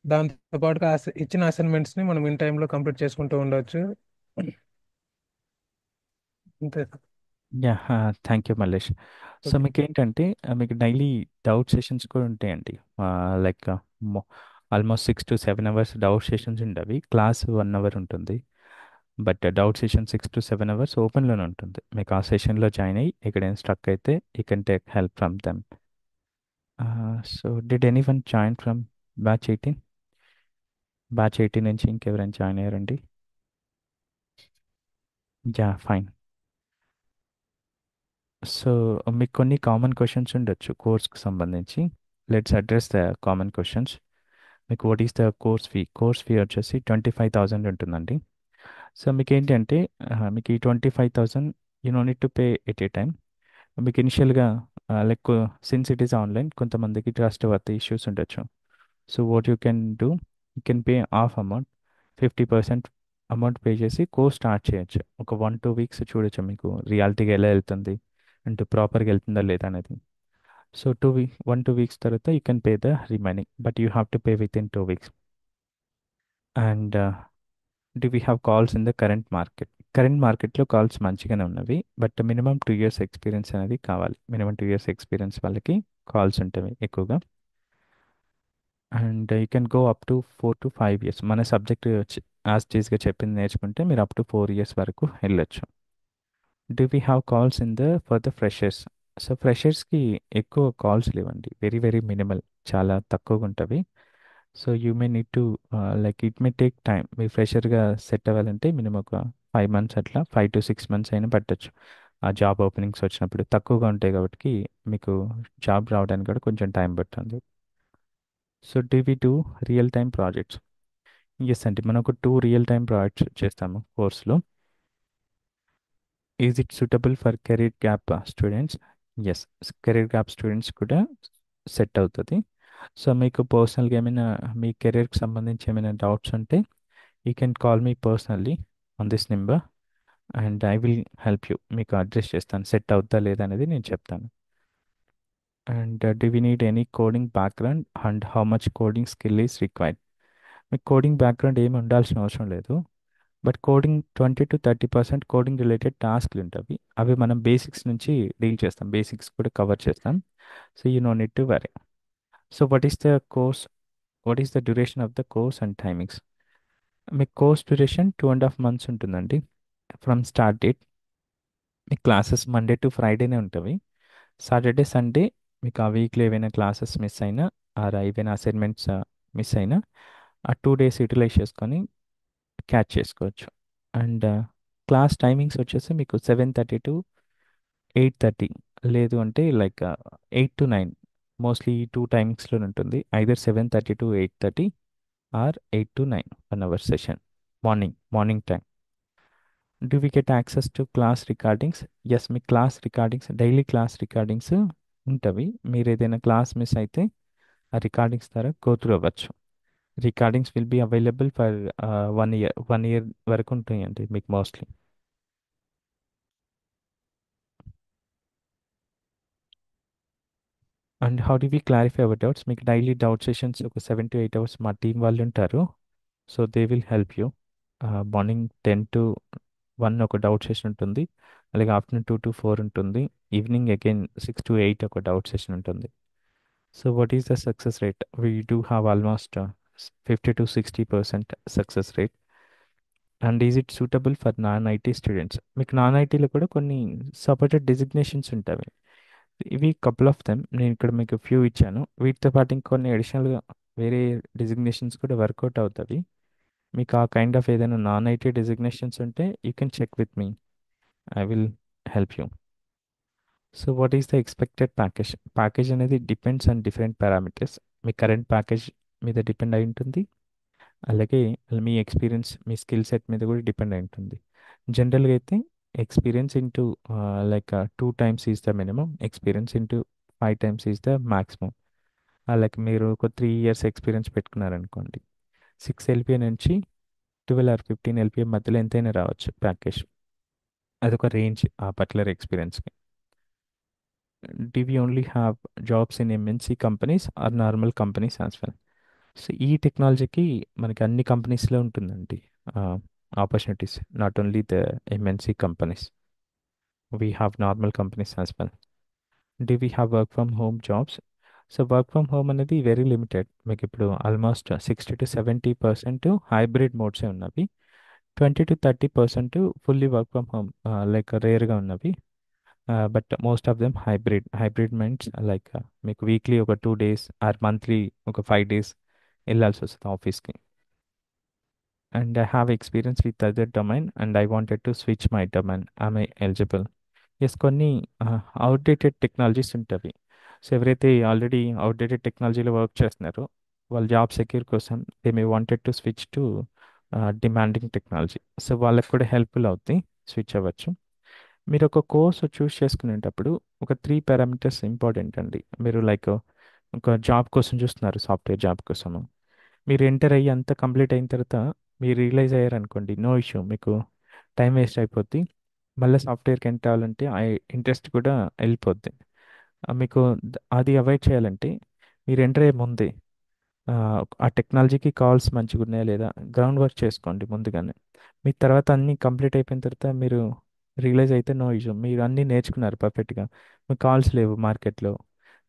దాంతో పాటుగా ఇచ్చిన అసైన్మెంట్స్ ని మనం ఇన్ టైంలో కంప్లీట్ చేసుకుంటూ ఉండొచ్చు. అంతే. Yeah, thank you Mallesh. So okay. మీకు ఏంటంటే మీకు డైలీ డౌట్ సెషన్స్ కూడా ఉంటాయండి. Like almost 6 to 7 hours doubt sessions ఉండవి. క్లాస్ 1 hour ఉంటుంది. But doubt session 6 to 7 hours ఓపెన్లోనే ఉంటుంది. మీకు ఆ సెషన్లో జాయిన్ అయ్యి ఎక్కడైనా స్ట్రక్ అయితే you can take help from them. So did any one join from batch 18? Batch 18 నుంచి ఇంకెవరైనా జాయిన్ అయ్యారండి? Yeah, fine. సో మీకు కొన్ని కామన్ క్వశ్చన్స్ ఉండొచ్చు కోర్స్కి సంబంధించి. Let's address the common questions. మీకు what is the course fee వచ్చేసి 25,000 ఉంటుందండి. సో మీకు ఏంటంటే మీకు ఈ 25,000 you no need to pay at a time. మీకు ఇనిషియల్గా like since it is online కొంతమందికి ట్రస్ట్ వర్త్ ఇష్యూస్ ఉండొచ్చు. So what you can do, you can pay half amount, 50% amount pay చేసి కోర్స్ స్టార్ట్ చేయొచ్చు. ఒక 1-2 weeks చూడొచ్చు మీకు రియాలిటీగా ఎలా వెళ్తుంది అంటూ ప్రాపర్గా వెళ్తుందా లేదా అనేది. సో 1-2 weeks తర్వాత you can pay the remaining, but you have to pay with in 2 weeks. And do we have calls in the current market? Current మార్కెట్లో కాల్స్ మంచిగానే ఉన్నవి, బట్ మినిమం 2 years ఎక్స్పీరియన్స్ అనేది కావాలి. మినిమం 2 years ఎక్స్పీరియన్స్ వాళ్ళకి calls ఉంటాయి ఎక్కువగా. And you can go up to 4 to 5 years. మన subject as టీజ్గా చెప్పింది నేర్చుకుంటే మీరు అప్ టు 4 years వరకు వెళ్ళొచ్చు. Do we have calls in the for the freshers? So ఫ్రెషర్స్కి ఎక్కువ కాల్స్ లేవండి, వెరీ వెరీ మినిమల్, చాలా తక్కువగా ఉంటుంది. So you may need to like it may take time. మీరు ఫ్రెషర్గా సెట్ అవ్వాలంటే మినిమం ఒక 5 months, అట్లా 5 to 6 months అయినా పట్టచ్చు. ఆ జాబ్ ఓపెనింగ్స్ వచ్చినప్పుడు తక్కువగా ఉంటాయి కాబట్టి మీకు జాబ్ రావడానికి కూడా కొంచెం టైం పడుతుంది. So do we do real time projects? Yes అండి, మనం ఒక 2 real time ప్రాజెక్ట్స్ చేస్తాము కోర్సులో. Is it suitable for career gap students? Yes, career gap students కూడా సెట్ అవుతుంది. సో మీకు పర్సనల్గా ఏమైనా మీ కెరీర్కి సంబంధించి ఏమైనా డౌట్స్ ఉంటే you can call me personally on this number and I will help you. మీకు అడ్రస్ చేస్తాను, సెట్ అవుతా లేదా అనేది నేను చెప్తాను. And do we need any coding background and how much coding skill is required? మీకు కోడింగ్ బ్యాక్గ్రౌండ్ ఏమి ఉండాల్సిన అవసరం లేదు, but coding 20 to 30% coding related టాస్క్లు ఉంటాయి. అవి మనం బేసిక్స్ నుంచి డీల్ చేస్తాం, బేసిక్స్ కూడా కవర్ చేస్తాం. So you no need to worry. So what is the duration of the course and timings? మీ కోర్స్ డ్యూరేషన్ 2.5 months ఉంటుందండి ఫ్రమ్ స్టార్ట్ డేట్. మీ క్లాసెస్ మండే టు ఫ్రైడేనే ఉంటాయి. సాటర్డే సండే మీకు ఆ వీక్లో ఏవైనా క్లాసెస్ మిస్ అయినా ఆర్ ఏవైనా అసైన్మెంట్స్ మిస్ అయినా ఆ 2 days యూటిలైజ్ చేసుకొని క్యాచ్ చేసుకోవచ్చు. అండ్ క్లాస్ టైమింగ్స్ వచ్చేసి మీకు 7:30 to 8:30, లేదు అంటే లైక్ 8 to 9. మోస్ట్లీ ఈ 2 టైమింగ్స్లో ఉంటుంది. Either 7:30 to 8:30 or 8 to 9 1 hour session. Morning time. Do we get access to class recordings? Yes, మీ class recordings, daily class recordings ఉంటవి. మీరు ఏదైనా క్లాస్ మిస్ అయితే ఆ రికార్డింగ్స్ ద్వారా గో త్రూ అవ్వచ్చు. Recordings will be available for 1 year వరకు ఉంటాయండి మీకు mostly. And how do we clarify our doubts? మీకు డైలీ డౌట్ సెషన్స్ ఒక 7 to 8 hours మా టీం వాళ్ళు ఉంటారు. So they will help you. Morning 10 to 1 ఒక డౌట్ సెషన్ ఉంటుంది, అలాగే ఆఫ్టర్నూన్ 2 to 4 ఉంటుంది, ఈవినింగ్ అగైన్ 6 to 8 ఒక డౌట్ సెషన్ ఉంటుంది. So what is the success rate? We do have almost 50 to 60% success rate. And is it suitable for non IT students? మీకు non ఐటీలో కూడా కొన్ని separated designations ఉంటాయి. ఇవి couple of them, నేను ఇక్కడ మీకు ఫ్యూ ఇచ్చాను. వీటితో పాటు ఇంకొన్ని అడిషనల్గా వేరే డిజిగ్నేషన్స్ కూడా వర్కౌట్ అవుతాయి. మీకు ఆ కైండ్ ఆఫ్ ఏదైనా నాన్ ఐటీ డిజిగ్నేషన్స్ ఉంటే you can check with me, I will help you. So what is the expected package అనేది డిపెండ్స్ ఆన్ డిఫరెంట్ పారామీటర్స్. మీ కరెంట్ ప్యాకేజ్ మీద డిపెండ్ అయి ఉంటుంది, అలాగే మీ ఎక్స్పీరియన్స్, మీ స్కిల్ సెట్ మీద కూడా డిపెండ్ అయి ఉంటుంది. జనరల్గా అయితే experience into like 2 times is the minimum, experience into 5 times is the maximum. Like మీరు ఒక 3 years ఎక్స్పీరియన్స్ పెట్టుకున్నారనుకోండి, 6 LPA నుంచి 12 or 15 LPA మధ్యలో ఎంతైనా రావచ్చు ప్యాకేజ్. అదొక రేంజ్ ఆ పర్టికులర్ ఎక్స్పీరియన్స్కి. Do we only have jobs in MNC companies or normal companies as well. So ఈ టెక్నాలజీకి మనకి అన్ని కంపెనీస్లో ఉంటుందండి opportunities, not only the MNC companies. We have normal companies as well. Do we have work from home jobs? So work from home అనేది very limited. మీకు ఇప్పుడు almost 60 to 70% hybrid మోడ్సే ఉన్నవి. 20 to 30% fully work from home, like రేర్గా ఉన్నవి. But most of them hybrid means like మీకు weekly ఒక 2 days or monthly ఒక 5 days వెళ్ళాల్సి వస్తుంది ఆఫీస్కి. And I have experience with other domain and I wanted to switch my domain. I'm eligible? Yes, కొన్ని outdated technologies ఉంటాయి. So ఎవరైతే already outdated టెక్నాలజీలో వర్క్ చేస్తున్నారో వాళ్ళ జాబ్ సెక్యూర్ కోసం they may wanted to switch to demanding technology. So వాళ్ళకి కూడా helpful అవుతాయి, స్విచ్ అవ్వచ్చు. మీరు ఒక కోర్స్ చూస్ చేసుకునేటప్పుడు ఒక 3 పారామీటర్స్ ఇంపార్టెంట్ అండి. మీరు లైక్ ఒక జాబ్ కోసం చూస్తున్నారు, సాఫ్ట్వేర్ జాబ్ కోసము. మీరు ఎంటర్ అయ్యి అంతా కంప్లీట్ అయిన తర్వాత మీరు రియలైజ్ అయ్యారనుకోండి, నో ఇష్యూ, మీకు టైం వేస్ట్ అయిపోద్ది. మళ్ళీ సాఫ్ట్వేర్కి ఎంటర్ అవ్వాలంటే ఆ ఇంట్రెస్ట్ కూడా వెళ్ళిపోద్ది. మీకు అది అవాయిడ్ చేయాలంటే మీరు ఎంటర్ అయ్యే ముందే ఆ, ఆ టెక్నాలజీకి కాల్స్ మంచిగా ఉన్నాయా లేదా గ్రౌండ్ వర్క్ చేసుకోండి ముందుగానే. మీ తర్వాత అన్నీ కంప్లీట్ అయిపోయిన తర్వాత మీరు రియలైజ్ అయితే నో ఇష్యూ, మీరు అన్నీ నేర్చుకున్నారు పర్ఫెక్ట్గా, మీకు కాల్స్ లేవు మార్కెట్లో,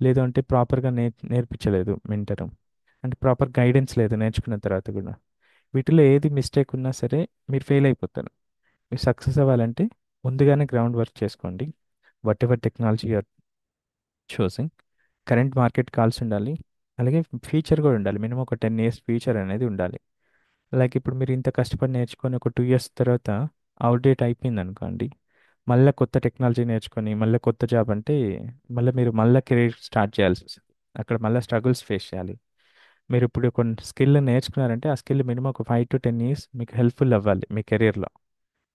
లేదు అంటే ప్రాపర్గా నేర్పించలేదు మెంటరు, అంటే ప్రాపర్ గైడెన్స్ లేదు నేర్చుకున్న తర్వాత కూడా. వీటిలో ఏది మిస్టేక్ ఉన్నా సరే మీరు ఫెయిల్ అయిపోతారు. మీరు సక్సెస్ అవ్వాలంటే ముందుగానే గ్రౌండ్ వర్క్ చేసుకోండి. What ever technology are choosing, current market calls ఉండాలి, అలాగే ఫీచర్ కూడా ఉండాలి. మినిమం ఒక 10 years ఫీచర్ అనేది ఉండాలి. లైక్ ఇప్పుడు మీరు ఇంత కష్టపడి నేర్చుకొని ఒక 2 years తర్వాత అవుట్డేట్ అయిపోయింది అనుకోండి, మళ్ళీ కొత్త టెక్నాలజీ నేర్చుకొని మళ్ళీ కొత్త జాబ్ అంటే మళ్ళీ మీరు మళ్ళీ కెరీర్ స్టార్ట్ చేయాల్సి వస్తుంది. అక్కడ మళ్ళీ స్ట్రగుల్స్ ఫేస్ చేయాలి. మీరు ఇప్పుడు కొన్ని స్కిల్ నేర్చుకున్నారంటే ఆ స్కిల్ మినిమం ఒక 5 to 10 years మీకు హెల్ప్ఫుల్ అవ్వాలి మీ కెరీర్లో.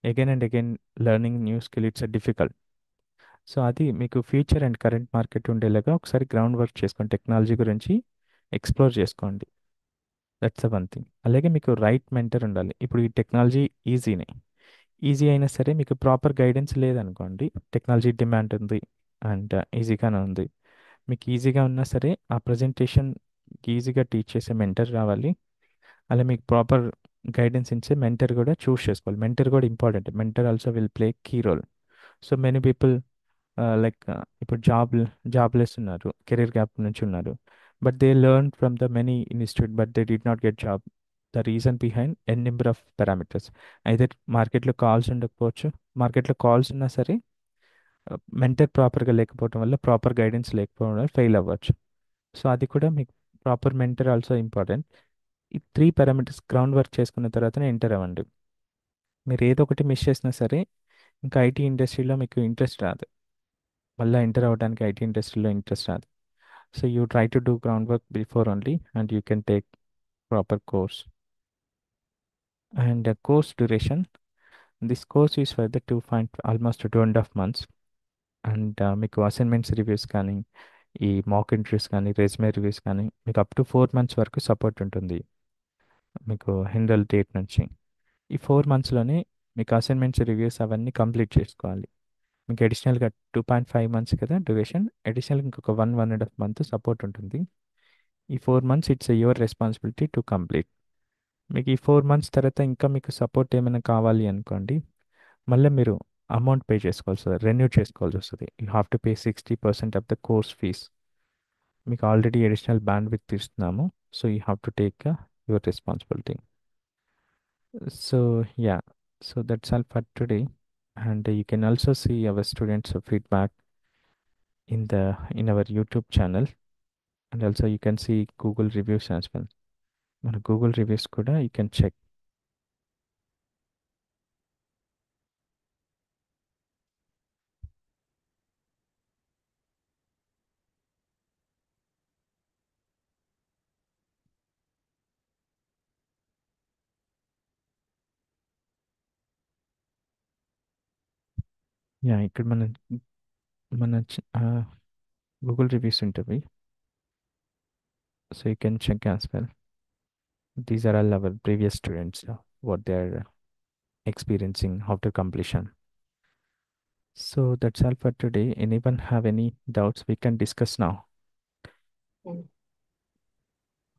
Again and again learning new skill it's difficult. So అది మీకు ఫ్యూచర్ అండ్ కరెంట్ మార్కెట్ ఉండేలాగా ఒకసారి గ్రౌండ్ వర్క్ చేసుకోండి, టెక్నాలజీ గురించి ఎక్స్ప్లోర్ చేసుకోండి. That's one thing. అలాగే మీకు రైట్ మెంటర్ ఉండాలి. ఇప్పుడు ఈ టెక్నాలజీ ఈజీనే, ఈజీ అయినా సరే మీకు ప్రాపర్ గైడెన్స్ లేదనుకోండి, టెక్నాలజీ డిమాండ్ ఉంది అండ్ ఈజీగానే ఉంది, మీకు ఈజీగా ఉన్నా సరే ఆ ప్రజెంటేషన్ ఈజీగా టీచ్ చేసే మెంటర్ రావాలి. అలా మీకు ప్రాపర్ గైడెన్స్ ఇచ్చే మెంటర్ కూడా చూస్ చేసుకోవాలి. మెంటర్ కూడా important. Mentor also will play key role. So many people like ఇప్పుడు జాబ్లెస్ ఉన్నారు, కెరీర్ గ్యాప్ నుంచి ఉన్నారు, but they learn from the many institute but they did not get job. The reason behind n number of parameters. అయితే మార్కెట్లో calls ఉండకపోవచ్చు, మార్కెట్లో calls ఉన్నా సరే మెంటర్ ప్రాపర్గా లేకపోవడం వల్ల, ప్రాపర్ గైడెన్స్ లేకపోవడం వల్ల ఫెయిల్ అవ్వచ్చు. సో అది కూడా మీకు ప్రాపర్ మెంటర్ ఆల్సో ఇంపార్టెంట్. ఈ 3 పారామీటర్స్ గ్రౌండ్ వర్క్ చేసుకున్న తర్వాతనే ఎంటర్ అవ్వండి. మీరు ఏదో ఒకటి మిస్ చేసినా సరే ఇంకా ఐటీ ఇండస్ట్రీలో మీకు ఇంట్రెస్ట్ రాదు, మళ్ళీ ఎంటర్ అవ్వడానికి ఐటీ ఇండస్ట్రీలో ఇంట్రెస్ట్ రాదు. So you try to do ground work before only and you can take proper course. And course duration, this course is for the almost 2.5 months. And మీకు assignments reviews కానీ, ఈ mock interviews కానీ, resume reviews కానీ మీకు up to 4 months వరకు support ఉంటుంది మీకు హిండల్ date నుంచి. ఈ 4 monthsలోనే మీకు అసైన్మెంట్స్ రివ్యూస్ అవన్నీ కంప్లీట్ చేసుకోవాలి. మీకు అడిషనల్గా 2.5 months కదా డ్యూరేషన్, అడిషనల్గా ఇంకొక 1.5 month సపోర్ట్ ఉంటుంది. ఈ 4 months it's your responsibility to complete. మీకు ఈ 4 months తర్వాత ఇంకా మీకు సపోర్ట్ ఏమైనా కావాలి అనుకోండి, మళ్ళీ మీరు అమౌంట్ పే చేసుకోవాల్సి వస్తుంది, రెన్యూ చేసుకోవాల్సి వస్తుంది. You have to pay 60% of the course fees. మీకు ఆల్రెడీ అడిషనల్ బ్యాండ్ విత్ ఇస్తున్నాము, so you have to take your responsibility. So yeah, so that's all for today. And you can also see our students' feedback in our YouTube channel, and also you can see Google reviews as well. మన Google reviews కూడా you can check. Yeah, ఇక్కడ మన Google reviews ఉంటుంది, so you can check as well. These are all our previous students, what they're experiencing after completion. So that's all for today. Anyone have any doubts? We can discuss now.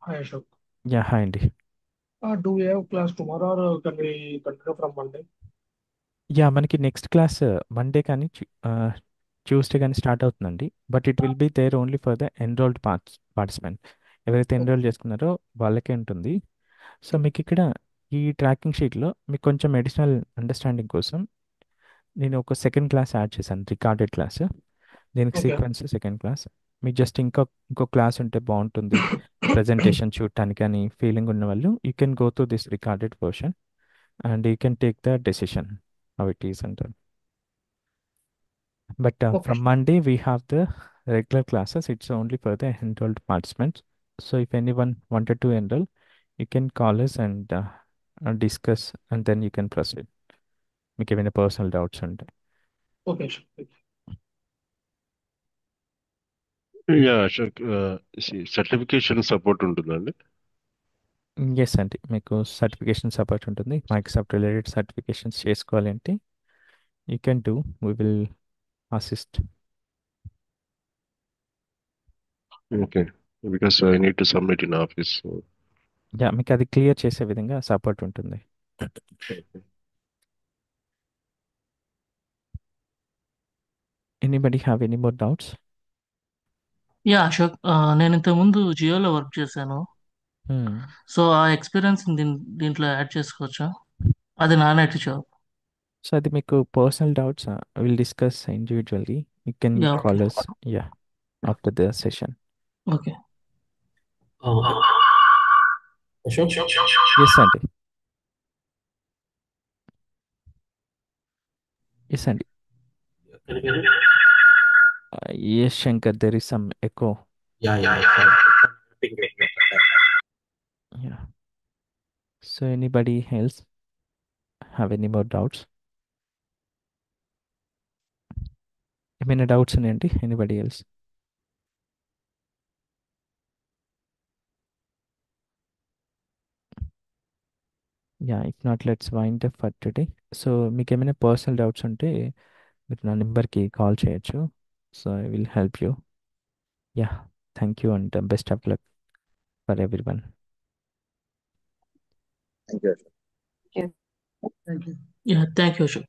Hi, Ashok. Yeah, hi Andy. Do we have class tomorrow or can we continue from Monday? Yeah మనకి next class Monday కానీ Tuesday కానీ start అవుతుందండి. But it will be there only for the enrolled participant. ఎవరైతే enroll చేసుకున్నారో వాళ్ళకే ఉంటుంది. So మీకు ఇక్కడ ఈ ట్రాకింగ్ షీట్లో మీకు కొంచెం అడిషనల్ అండర్స్టాండింగ్ కోసం నేను ఒక సెకండ్ క్లాస్ యాడ్ చేశాను, రికార్డెడ్ క్లాస్. దీనికి Okay. Sequence second class. మీకు జస్ట్ ఇంకో క్లాస్ ఉంటే బాగుంటుంది ప్రజెంటేషన్ చూడటానికి అని ఫీలింగ్ ఉన్న వాళ్ళు you can go to this recorded version and you can take the decision how it is and all. But Okay. from Monday we have the regular classes. It's only for the enrolled participants. So if anyone wanted to enroll, you can call us and discuss, and then you can proceed. మీకు ఏమైనా personal doubts ఉంటాయి. Okay, Ashok. Yeah Ashok, certification support ఉంటుందండి? Yes అండి, మీకు certification support ఉంటుంది. Microsoft related certifications చేసుకోవాలంటే you can do, we will assist. Okay, because I need to submit in office. Yeah, మీకు అది క్లియర్ చేసే విధంగా సపోర్ట్ ఉంటుంది. Anybody have any more doubts? Yeah Ashok, నేను ఇంతకుముందు జియోలో వర్క్ చేశాను. సో ఆ ఎక్స్పీరియన్స్ దీంట్లో యాడ్ చేసుకోవచ్చా? అది నా నెట్ జాబ్. సో అది మీకు personal doubts will discuss individually. You can Yeah, okay. Call us after the session. Okay. Ashok, yes అండి. ఎస్ అండి. Yes Shankar, there is some echo. Yeah. So anybody else have any more doubts? ఏమైనా డౌట్స్ ఉన్నాయండి? Anybody else? Yeah, if not let's wind up for today. So మీకు ఏమైనా personal doubts ఉంటే మీరు నా నెంబర్కి కాల్ చేయొచ్చు. So I will help you. Yeah, thank you and best of luck for every one. Thank you. Thank you. Yeah, thank you Ashok.